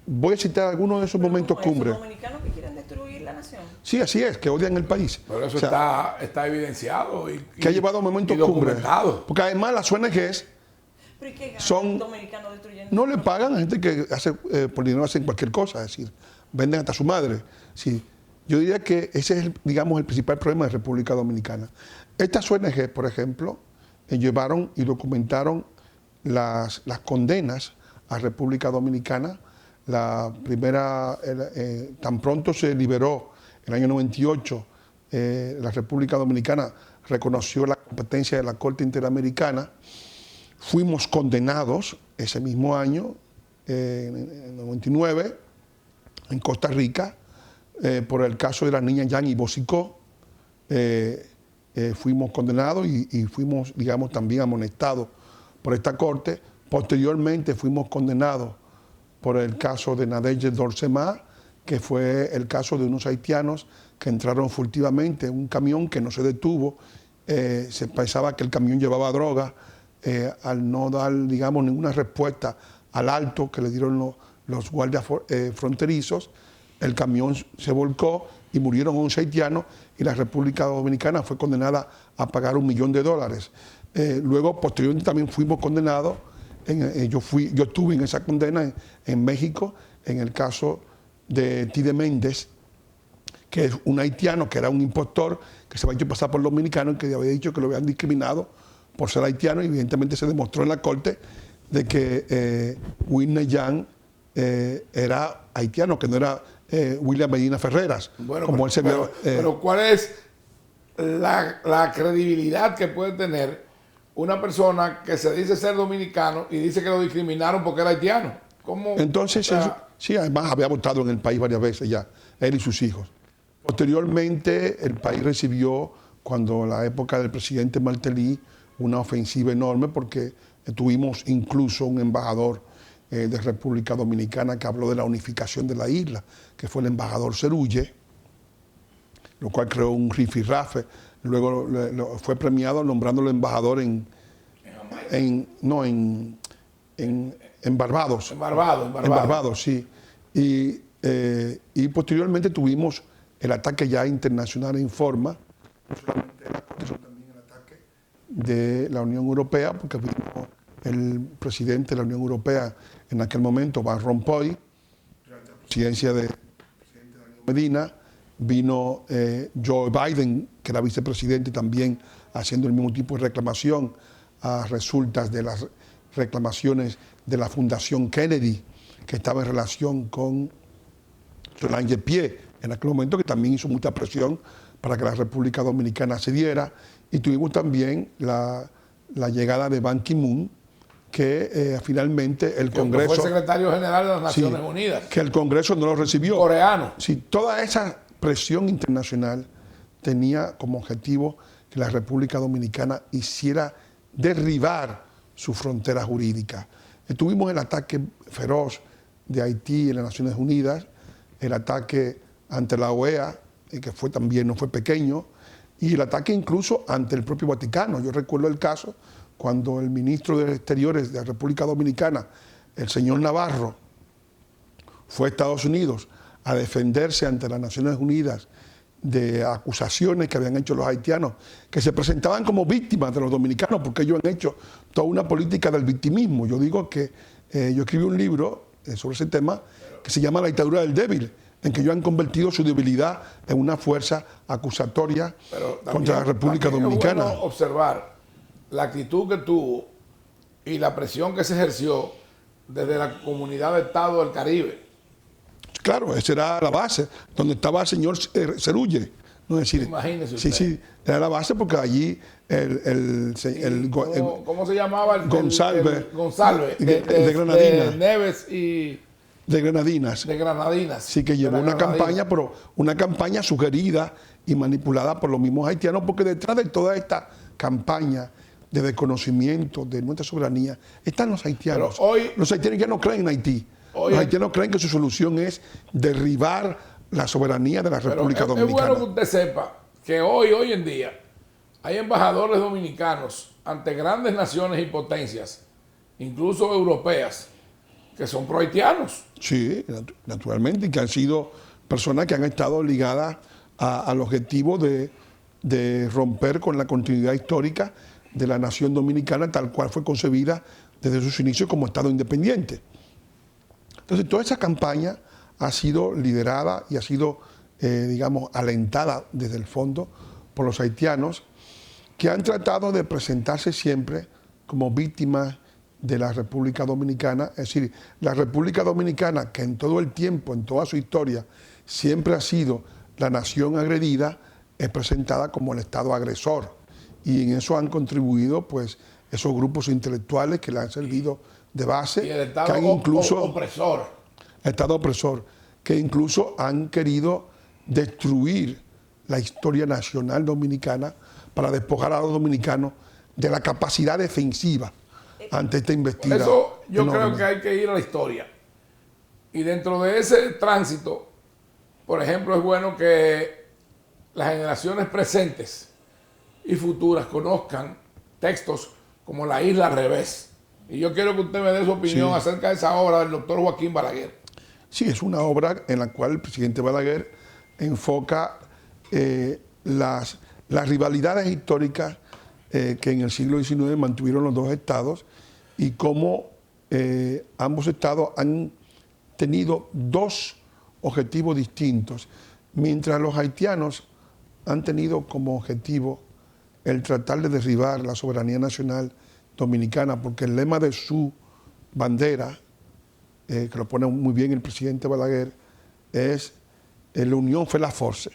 [SPEAKER 5] Voy a citar algunos de esos momentos cumbres.
[SPEAKER 4] ¿Esos dominicanos que quieren destruir la nación?
[SPEAKER 5] Sí, así es, que odian el país.
[SPEAKER 3] Pero eso está evidenciado
[SPEAKER 5] que ha llevado a momentos cumbres. Porque además las ONGs
[SPEAKER 4] ¿pero y qué ganan
[SPEAKER 5] son,
[SPEAKER 4] los dominicanos destruyendo?
[SPEAKER 5] no le pagan a gente que hace, por dinero hacen cualquier cosa, es decir, venden hasta su madre. Sí. Yo diría que ese es, digamos, el principal problema de República Dominicana. Estas ONG, por ejemplo, llevaron y documentaron las condenas a República Dominicana. La primera, tan pronto se liberó en el año 98, la República Dominicana reconoció la competencia de la Corte Interamericana. Fuimos condenados ese mismo año, en el 99, en Costa Rica, por el caso de la niña Yanni Bosicó. Fuimos condenados y fuimos, digamos, también amonestados por esta corte. Posteriormente fuimos condenados por el caso de Nadege Dorsemá, que fue el caso de unos haitianos que entraron furtivamente en un camión que no se detuvo. Se pensaba que el camión llevaba droga. Al no dar, digamos, ninguna respuesta al alto que le dieron los guardias fronterizos, el camión se volcó y murieron 11 haitianos y la República Dominicana fue condenada a pagar $1 millón. Luego, posteriormente, también fuimos condenados, yo estuve en esa condena en México, en el caso de Tide Méndez, que es un haitiano que era un impostor, que se había hecho pasar por dominicano y que había dicho que lo habían discriminado por ser haitiano, y evidentemente se demostró en la corte de que Whitney Young era haitiano, que no era William Medina Ferreras.
[SPEAKER 3] Bueno,
[SPEAKER 5] como él se vio,
[SPEAKER 3] pero ¿cuál es la credibilidad que puede tener una persona que se dice ser dominicano y dice que lo discriminaron porque era haitiano? ¿Cómo?
[SPEAKER 5] Entonces, sí, además había votado en el país varias veces ya, él y sus hijos. Posteriormente, el país recibió, cuando en la época del presidente Martelly, una ofensiva enorme, porque tuvimos incluso un embajador de República Dominicana que habló de la unificación de la isla, que fue el embajador Cerulle, lo cual creó un rifirrafe. Luego fue premiado nombrándolo embajador en Barbados. En Barbados, sí. Y posteriormente tuvimos el ataque ya internacional en forma, no solamente de la Corte, sino también el ataque de la Unión Europea, porque vino el presidente de la Unión Europea en aquel momento, Van Rompuy, durante la presidencia del presidente Danilo Medina, vino Joe Biden, que era vicepresidente, también haciendo el mismo tipo de reclamación a resultas de las reclamaciones de la Fundación Kennedy, que estaba en relación con Solange Pié, en aquel momento, que también hizo mucha presión para que la República Dominicana cediera. Y tuvimos también la llegada de Ban Ki-moon, que finalmente el Congreso...
[SPEAKER 3] Fue secretario general de las Naciones Unidas.
[SPEAKER 5] Que el Congreso no lo recibió.
[SPEAKER 3] Coreano.
[SPEAKER 5] Sí, toda esa presión internacional tenía como objetivo que la República Dominicana hiciera derribar su frontera jurídica. Tuvimos el ataque feroz de Haití en las Naciones Unidas, el ataque ante la OEA, que fue también no fue pequeño, y el ataque incluso ante el propio Vaticano. Yo recuerdo el caso cuando el ministro de Exteriores de la República Dominicana, el señor Navarro, fue a Estados Unidos a defenderse ante las Naciones Unidas de acusaciones que habían hecho los haitianos, que se presentaban como víctimas de los dominicanos, porque ellos han hecho toda una política del victimismo. Yo digo que yo escribí un libro sobre ese tema que se llama La dictadura del débil, en que ellos han convertido su debilidad en una fuerza acusatoria contra la República Dominicana.
[SPEAKER 3] Es bueno observar la actitud que tuvo y la presión que se ejerció desde la comunidad de Estado del Caribe.
[SPEAKER 5] Claro, esa era la base, donde estaba el señor Cerulle. No es decir,
[SPEAKER 3] Imagínese usted.
[SPEAKER 5] sí, era la base porque allí
[SPEAKER 3] ¿Cómo se llamaba?
[SPEAKER 5] González.
[SPEAKER 3] González,
[SPEAKER 5] de Granadinas.
[SPEAKER 3] de Neves y...
[SPEAKER 5] De Granadinas.
[SPEAKER 3] De Granadinas.
[SPEAKER 5] Sí, que llevó una campaña, pero una campaña sugerida y manipulada por los mismos haitianos, porque detrás de toda esta campaña de desconocimiento de nuestra soberanía están los haitianos.
[SPEAKER 3] Pero hoy,
[SPEAKER 5] los haitianos ya no creen en Haití. Los haitianos creen que su solución es derribar la soberanía de la República Dominicana.
[SPEAKER 3] Es bueno que usted sepa que hoy en día hay embajadores dominicanos ante grandes naciones y potencias, incluso europeas, que son pro-haitianos.
[SPEAKER 5] Sí, naturalmente, y que han sido personas que han estado ligadas al objetivo de romper con la continuidad histórica de la nación dominicana, tal cual fue concebida desde sus inicios como Estado independiente. Entonces, toda esa campaña ha sido liderada y ha sido, digamos, alentada desde el fondo por los haitianos, que han tratado de presentarse siempre como víctimas de la República Dominicana. Es decir, la República Dominicana, que en todo el tiempo, en toda su historia, siempre ha sido la nación agredida, es presentada como el Estado agresor. Y en eso han contribuido, pues, esos grupos intelectuales que le han servido de base,
[SPEAKER 3] y el Estado
[SPEAKER 5] que han incluso
[SPEAKER 3] opresor.
[SPEAKER 5] El Estado opresor, que incluso han querido destruir la historia nacional dominicana para despojar a los dominicanos de la capacidad defensiva ante esta investida.
[SPEAKER 3] Por eso yo creo que hay que ir a la historia. Y dentro de ese tránsito, por ejemplo, es bueno que las generaciones presentes y futuras conozcan textos como La Isla al Revés. Y yo quiero que usted me dé su opinión acerca de esa obra del doctor Joaquín Balaguer.
[SPEAKER 5] Sí, es una obra en la cual el presidente Balaguer enfoca las rivalidades históricas que en el siglo XIX mantuvieron los dos estados y cómo ambos estados han tenido dos objetivos distintos. Mientras los haitianos han tenido como objetivo el tratar de derribar la soberanía nacional dominicana, porque el lema de su bandera, que lo pone muy bien el presidente Balaguer, es la unión fue la fuerza.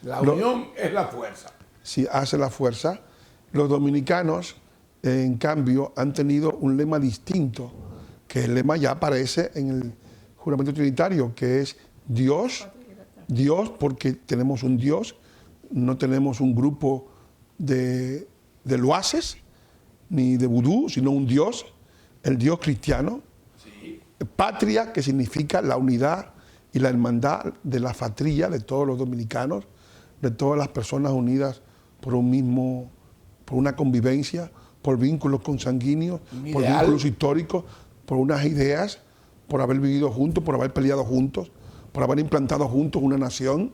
[SPEAKER 3] La unión es la fuerza.
[SPEAKER 5] Sí, hace la fuerza. Los dominicanos, en cambio, han tenido un lema distinto, que el lema ya aparece en el juramento trinitario, que es Dios, Dios porque tenemos un Dios, no tenemos un grupo de loaces, ni de vudú, sino un Dios, el Dios cristiano.
[SPEAKER 3] Sí.
[SPEAKER 5] Patria, que significa la unidad y la hermandad de la fatría de todos los dominicanos, de todas las personas unidas por un mismo, por una convivencia, por vínculos consanguíneos, por vínculos históricos, por unas ideas, por haber vivido juntos, por haber peleado juntos, por haber implantado juntos una nación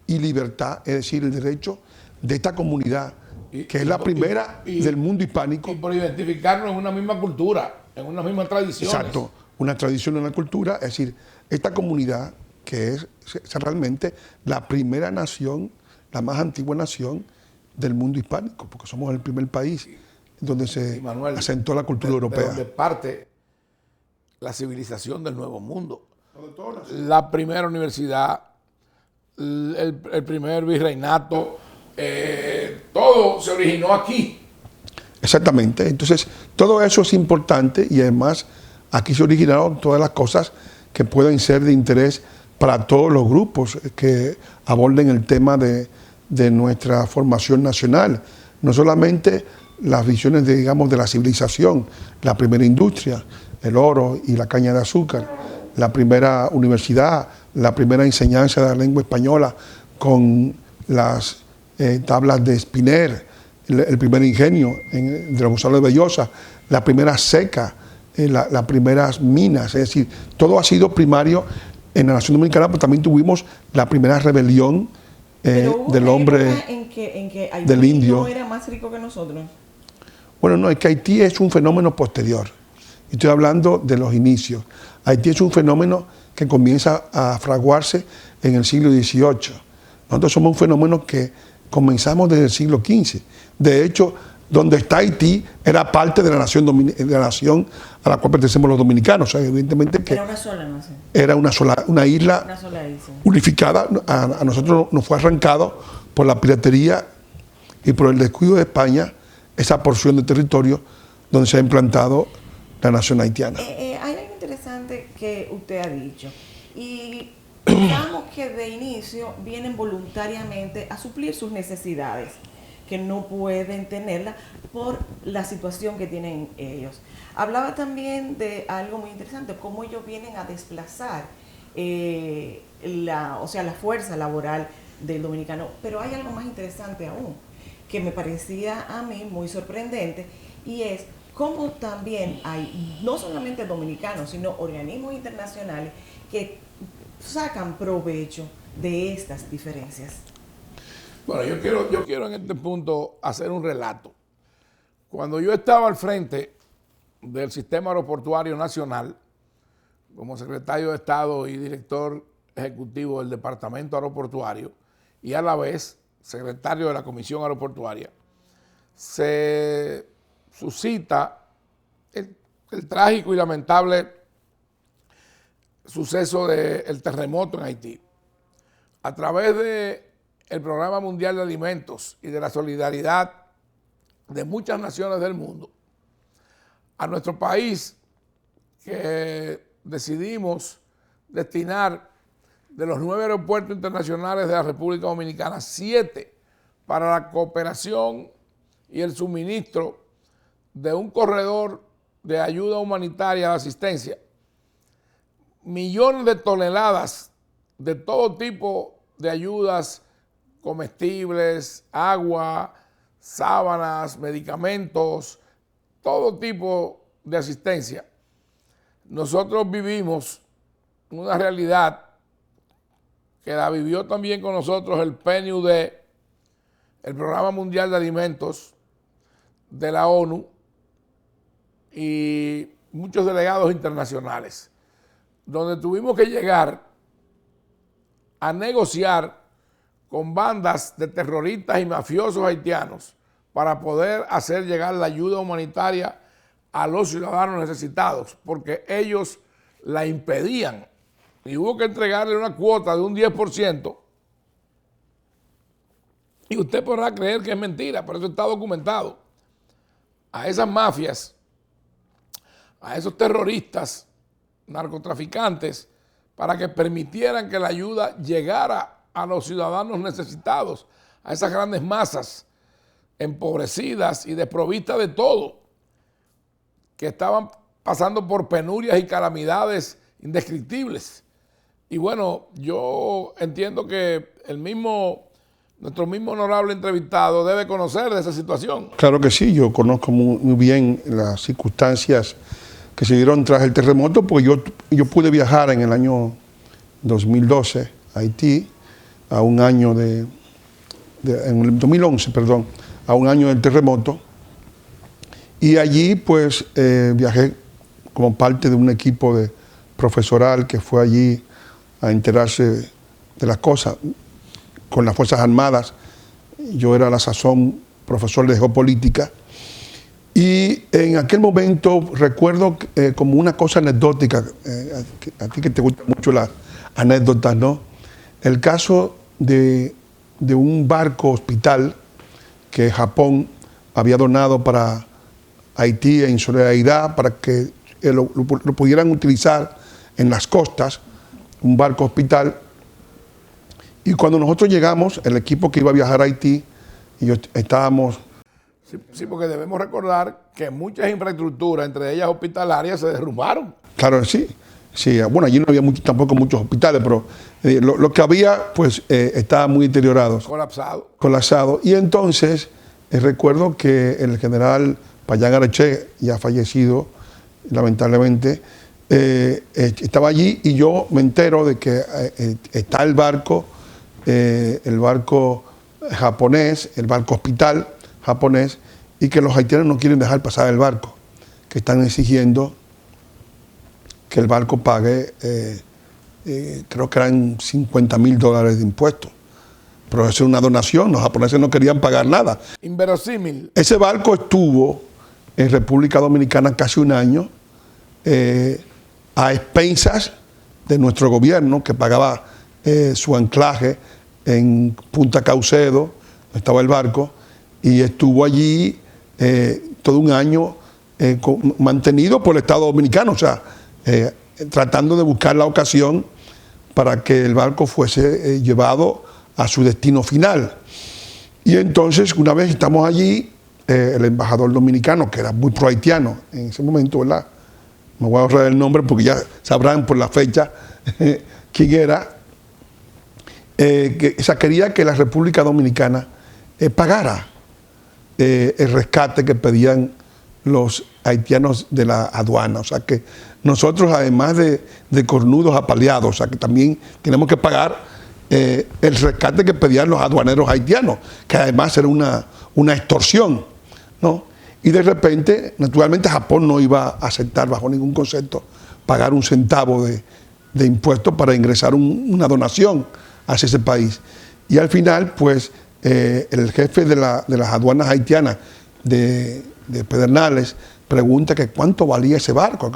[SPEAKER 5] y libertad, es decir, el derecho de esta comunidad, que es la primera del mundo hispánico.
[SPEAKER 3] Y por identificarnos en una misma cultura, en una misma tradición.
[SPEAKER 5] Exacto, una tradición, una cultura, es decir, esta comunidad que es realmente la primera nación, la más antigua nación del mundo hispánico, porque somos el primer país donde se asentó la cultura europea.
[SPEAKER 3] De donde parte la civilización del Nuevo Mundo. La primera universidad, el primer virreinato, todo se originó aquí.
[SPEAKER 5] Exactamente. Entonces, todo eso es importante y además aquí se originaron todas las cosas que pueden ser de interés para todos los grupos que aborden el tema de nuestra formación nacional. No solamente las visiones de, digamos, de la civilización, la primera industria, el oro y la caña de azúcar, la primera universidad, la primera enseñanza de la lengua española con las tablas de Spiner, el primer ingenio de Gonzalo de Bellosa, la primera seca, las primeras minas, es decir, todo ha sido primario en la nación dominicana, pero también tuvimos la primera rebelión del hombre,
[SPEAKER 4] en que Haití
[SPEAKER 5] del indio.
[SPEAKER 4] no era más rico que nosotros.
[SPEAKER 5] Bueno, no, es que Haití es un fenómeno posterior. Estoy hablando de los inicios. Haití es un fenómeno que comienza a fraguarse en el siglo XVIII. Nosotros somos un fenómeno que comenzamos desde el siglo XV. De hecho, donde está Haití era parte de la nación a la cual pertenecemos los dominicanos. O sea, evidentemente que
[SPEAKER 4] Era una sola nación.
[SPEAKER 5] era una isla
[SPEAKER 4] Una sola isla.
[SPEAKER 5] unificada. A nosotros nos fue arrancado por la piratería y por el descuido de España esa porción de territorio donde se ha implantado la nación haitiana.
[SPEAKER 4] Hay algo interesante que usted ha dicho. Y digamos que de inicio vienen voluntariamente a suplir sus necesidades, que no pueden tenerla por la situación que tienen ellos. Hablaba también de algo muy interesante, cómo ellos vienen a desplazar la fuerza laboral del dominicano. Pero hay algo más interesante aún, que me parecía a mí muy sorprendente, y es cómo también hay no solamente dominicanos, sino organismos internacionales que sacan provecho de estas diferencias.
[SPEAKER 3] Bueno, yo quiero en este punto hacer un relato. Cuando yo estaba al frente del Sistema Aeroportuario Nacional, como secretario de Estado y director ejecutivo del Departamento Aeroportuario, y a la vez secretario de la Comisión Aeroportuaria, se suscita el trágico y lamentable suceso del terremoto en Haití. A través del Programa Mundial de Alimentos y de la solidaridad de muchas naciones del mundo, a nuestro país, que decidimos destinar de los 9 aeropuertos internacionales de la República Dominicana, 7 para la cooperación y el suministro de un corredor de ayuda humanitaria de asistencia. Millones de toneladas de todo tipo de ayudas comestibles, agua, sábanas, medicamentos, todo tipo de asistencia. Nosotros vivimos una realidad que la vivió también con nosotros el PNUD, el Programa Mundial de Alimentos de la ONU y muchos delegados internacionales, donde tuvimos que llegar a negociar con bandas de terroristas y mafiosos haitianos para poder hacer llegar la ayuda humanitaria a los ciudadanos necesitados, porque ellos la impedían. Y hubo que entregarle una cuota de un 10%. Y usted podrá creer que es mentira, pero eso está documentado. A esas mafias, a esos terroristas, narcotraficantes, para que permitieran que la ayuda llegara a los ciudadanos necesitados, a esas grandes masas empobrecidas y desprovistas de todo, que estaban pasando por penurias y calamidades indescriptibles. Y bueno, yo entiendo que nuestro mismo honorable entrevistado debe conocer de esa situación.
[SPEAKER 5] Claro que sí, yo conozco muy bien las circunstancias que se dieron tras el terremoto, porque yo pude viajar en el año 2012 a Haití, a un año en el 2011, perdón, a un año del terremoto, y allí pues viajé como parte de un equipo profesoral que fue allí a enterarse de las cosas con las Fuerzas Armadas. Yo era a la sazón profesor de geopolítica, y en aquel momento recuerdo como una cosa anecdótica, a ti que te gustan mucho las anécdotas, ¿no? El caso de un barco hospital que Japón había donado para Haití en solidaridad para que lo pudieran utilizar en las costas, un barco hospital. Y cuando nosotros llegamos, el equipo que iba a viajar a Haití, y yo estábamos...
[SPEAKER 3] Sí, porque debemos recordar que muchas infraestructuras, entre ellas hospitalarias, se derrumbaron.
[SPEAKER 5] Claro, sí. Sí, bueno, allí no había tampoco muchos hospitales, pero lo que había, pues, estaba muy deteriorado. Colapsado. Y entonces, recuerdo que el general Payán Areche, ya fallecido, lamentablemente, estaba allí y yo me entero de que está el barco japonés, el barco hospital japonés, y que los haitianos no quieren dejar pasar el barco, que están exigiendo que el barco pague, creo que eran $50,000 de impuestos. Pero eso es una donación, los japoneses no querían pagar nada.
[SPEAKER 3] Inverosímil.
[SPEAKER 5] Ese barco estuvo en República Dominicana casi un año, a expensas de nuestro gobierno, que pagaba su anclaje en Punta Caucedo, donde estaba el barco, y estuvo allí todo un año mantenido por el Estado Dominicano, o sea, tratando de buscar la ocasión para que el barco fuese llevado a su destino final. Y entonces, una vez estamos allí, el embajador dominicano, que era muy pro-haitiano en ese momento, ¿verdad? Me voy a ahorrar el nombre porque ya sabrán por la fecha quién era, quería que la República Dominicana pagara el rescate que pedían los haitianos de la aduana. O sea que nosotros, además de cornudos apaleados, o sea que también tenemos que pagar el rescate que pedían los aduaneros haitianos, que además era una extorsión, ¿no? Y de repente, naturalmente, Japón no iba a aceptar bajo ningún concepto pagar un centavo de impuestos para ingresar una donación hacia ese país. Y al final, pues, el jefe de las aduanas haitianas de Pedernales pregunta que cuánto valía ese barco.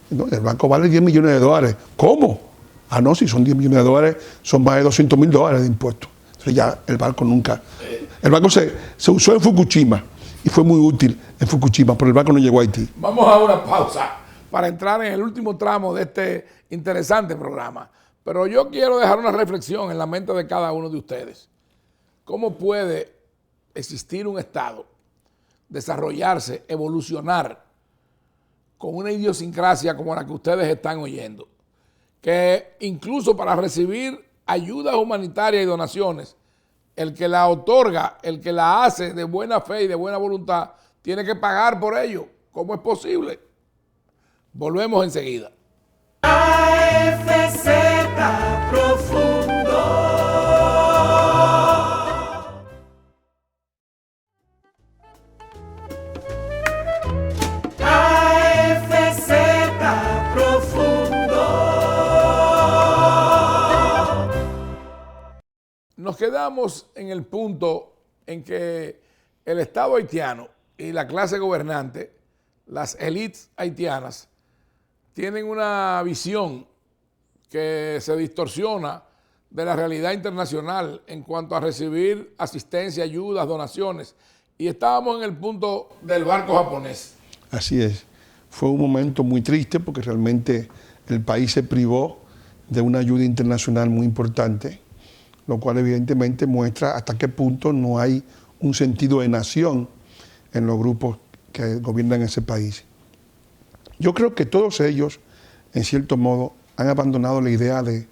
[SPEAKER 5] No, el barco vale $10 millones. ¿Cómo? Ah, no, si son $10 millones, son más de $200,000 de impuestos. Entonces ya el barco nunca... El barco se usó en Fukushima y fue muy útil en Fukushima, pero el barco no llegó a Haití.
[SPEAKER 3] Vamos a una pausa para entrar en el último tramo de este interesante programa. Pero yo quiero dejar una reflexión en la mente de cada uno de ustedes. ¿Cómo puede existir un Estado, desarrollarse, evolucionar con una idiosincrasia como la que ustedes están oyendo? Que incluso para recibir ayudas humanitarias y donaciones, el que la otorga, el que la hace de buena fe y de buena voluntad, tiene que pagar por ello. ¿Cómo es posible? Volvemos enseguida.
[SPEAKER 2] AFZ Profundo. AFZ Profundo.
[SPEAKER 3] Nos quedamos en el punto en que el Estado haitiano y la clase gobernante, las élites haitianas, tienen una visión que se distorsiona de la realidad internacional en cuanto a recibir asistencia, ayudas, donaciones. Y estábamos en el punto del barco japonés.
[SPEAKER 5] Así es. Fue un momento muy triste porque realmente el país se privó de una ayuda internacional muy importante, lo cual evidentemente muestra hasta qué punto no hay un sentido de nación en los grupos que gobiernan ese país. Yo creo que todos ellos, en cierto modo, han abandonado la idea de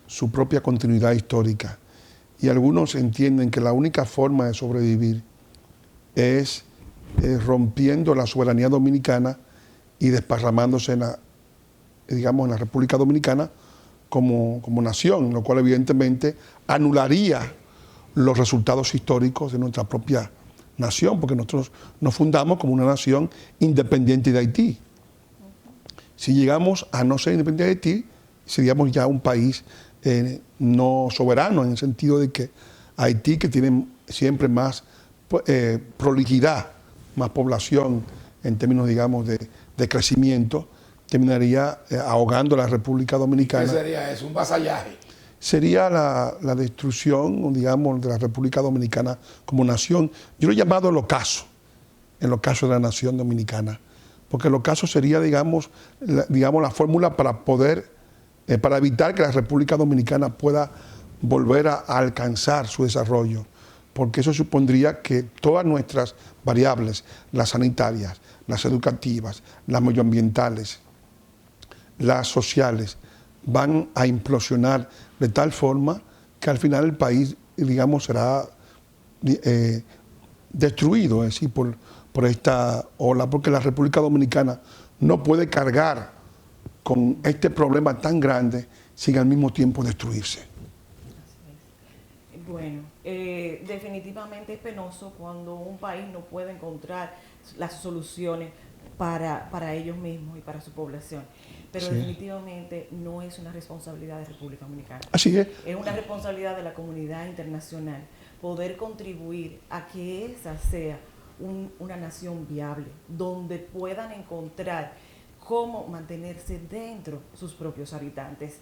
[SPEAKER 5] su propia continuidad histórica y algunos entienden que la única forma de sobrevivir es rompiendo la soberanía dominicana y desparramándose en la República Dominicana como nación, lo cual evidentemente anularía los resultados históricos de nuestra propia nación, porque nosotros nos fundamos como una nación independiente de Haití. Si llegamos a no ser independientes de Haití, seríamos ya un país no soberano, en el sentido de que Haití, que tiene siempre más prolijidad, más población en términos, digamos, de crecimiento, terminaría ahogando a la República Dominicana.
[SPEAKER 3] ¿Qué sería eso? ¿Un vasallaje?
[SPEAKER 5] Sería la destrucción, digamos, de la República Dominicana como nación. Yo lo he llamado el ocaso de la nación dominicana, porque el ocaso sería, digamos, la fórmula para poder, para evitar que la República Dominicana pueda volver a alcanzar su desarrollo, porque eso supondría que todas nuestras variables, las sanitarias, las educativas, las medioambientales, las sociales, van a implosionar de tal forma que al final el país, digamos, será destruido, es decir, por esta ola, porque la República Dominicana no puede cargar con este problema tan grande sin al mismo tiempo destruirse.
[SPEAKER 4] Bueno, definitivamente es penoso cuando un país no puede encontrar las soluciones para ellos mismos y para su población. Pero
[SPEAKER 5] Sí.
[SPEAKER 4] definitivamente no es una responsabilidad de República Dominicana.
[SPEAKER 5] Así es.
[SPEAKER 4] Es una responsabilidad de la comunidad internacional poder contribuir a que esa sea una nación viable, donde puedan encontrar cómo mantenerse dentro sus propios habitantes.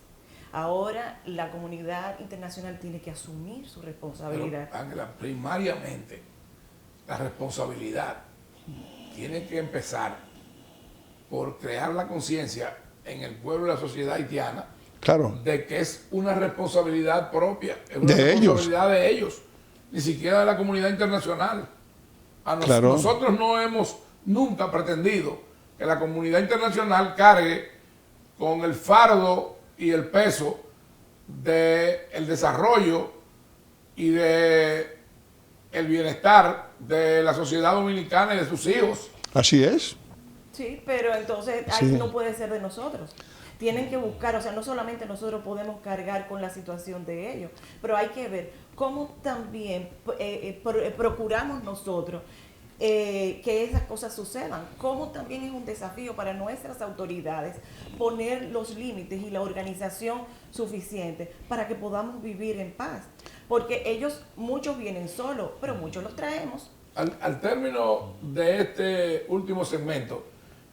[SPEAKER 4] Ahora la comunidad internacional tiene que asumir su responsabilidad.
[SPEAKER 3] Pero, Ángela, primariamente la responsabilidad tiene que empezar por crear la conciencia en el pueblo y la sociedad haitiana
[SPEAKER 5] Claro.
[SPEAKER 3] de que es una responsabilidad propia, es una
[SPEAKER 5] De ellos.
[SPEAKER 3] responsabilidad de ellos, ni siquiera de la comunidad internacional.
[SPEAKER 5] Claro.
[SPEAKER 3] Nosotros no hemos nunca pretendido que la comunidad internacional cargue con el fardo y el peso del desarrollo y de el bienestar de la sociedad dominicana y de sus hijos.
[SPEAKER 5] Así es.
[SPEAKER 4] Sí, pero entonces
[SPEAKER 5] Sí.
[SPEAKER 4] ahí no puede ser de nosotros. Tienen que buscar, o sea, no solamente nosotros podemos cargar con la situación de ellos, pero hay que ver cómo también procuramos nosotros que esas cosas sucedan, cómo también es un desafío para nuestras autoridades poner los límites y la organización suficiente para que podamos vivir en paz. Porque ellos, muchos vienen solos, pero muchos los traemos.
[SPEAKER 3] Al término de este último segmento,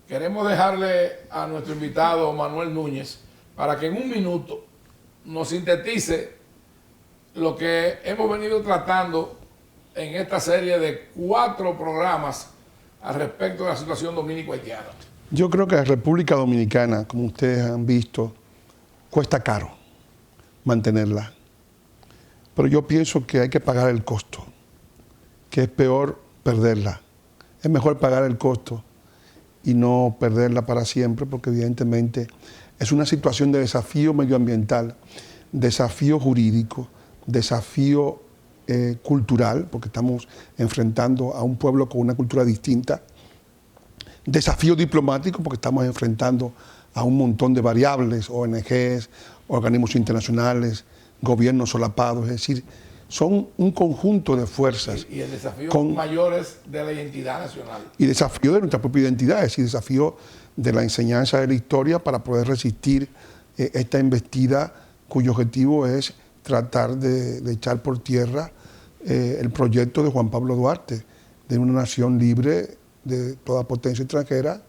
[SPEAKER 3] queremos dejarle a nuestro invitado Manuel Núñez para que en un minuto nos sintetice lo que hemos venido tratando en esta serie de 4 programas al respecto de la situación dominico-haitiana.
[SPEAKER 5] Yo creo que la República Dominicana, como ustedes han visto, cuesta caro mantenerla. Pero yo pienso que hay que pagar el costo, que es peor perderla. Es mejor pagar el costo y no perderla para siempre, porque evidentemente es una situación de desafío medioambiental, desafío jurídico, desafío cultural, porque estamos enfrentando a un pueblo con una cultura distinta, desafío diplomático, porque estamos enfrentando a un montón de variables, ONGs, organismos internacionales, gobiernos solapados, es decir, son un conjunto de fuerzas.
[SPEAKER 3] Y el desafío mayor es de la identidad nacional.
[SPEAKER 5] Y desafío de nuestra propia identidad, es decir, desafío de la enseñanza de la historia para poder resistir esta embestida cuyo objetivo es tratar de echar por tierra el proyecto de Juan Pablo Duarte, de una nación libre de toda potencia extranjera,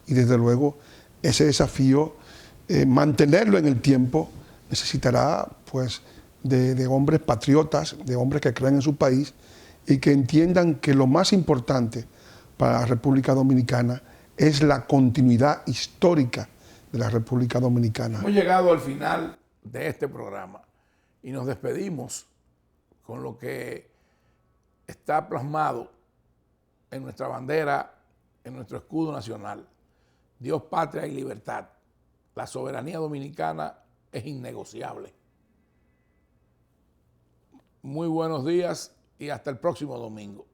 [SPEAKER 5] y desde luego ese desafío, mantenerlo en el tiempo, necesitará pues de hombres patriotas, de hombres que crean en su país y que entiendan que lo más importante para la República Dominicana es la continuidad histórica de la República Dominicana.
[SPEAKER 3] Hemos llegado al final de este programa y nos despedimos con lo que está plasmado en nuestra bandera, en nuestro escudo nacional. Dios, patria y libertad. La soberanía dominicana es innegociable. Muy buenos días y hasta el próximo domingo.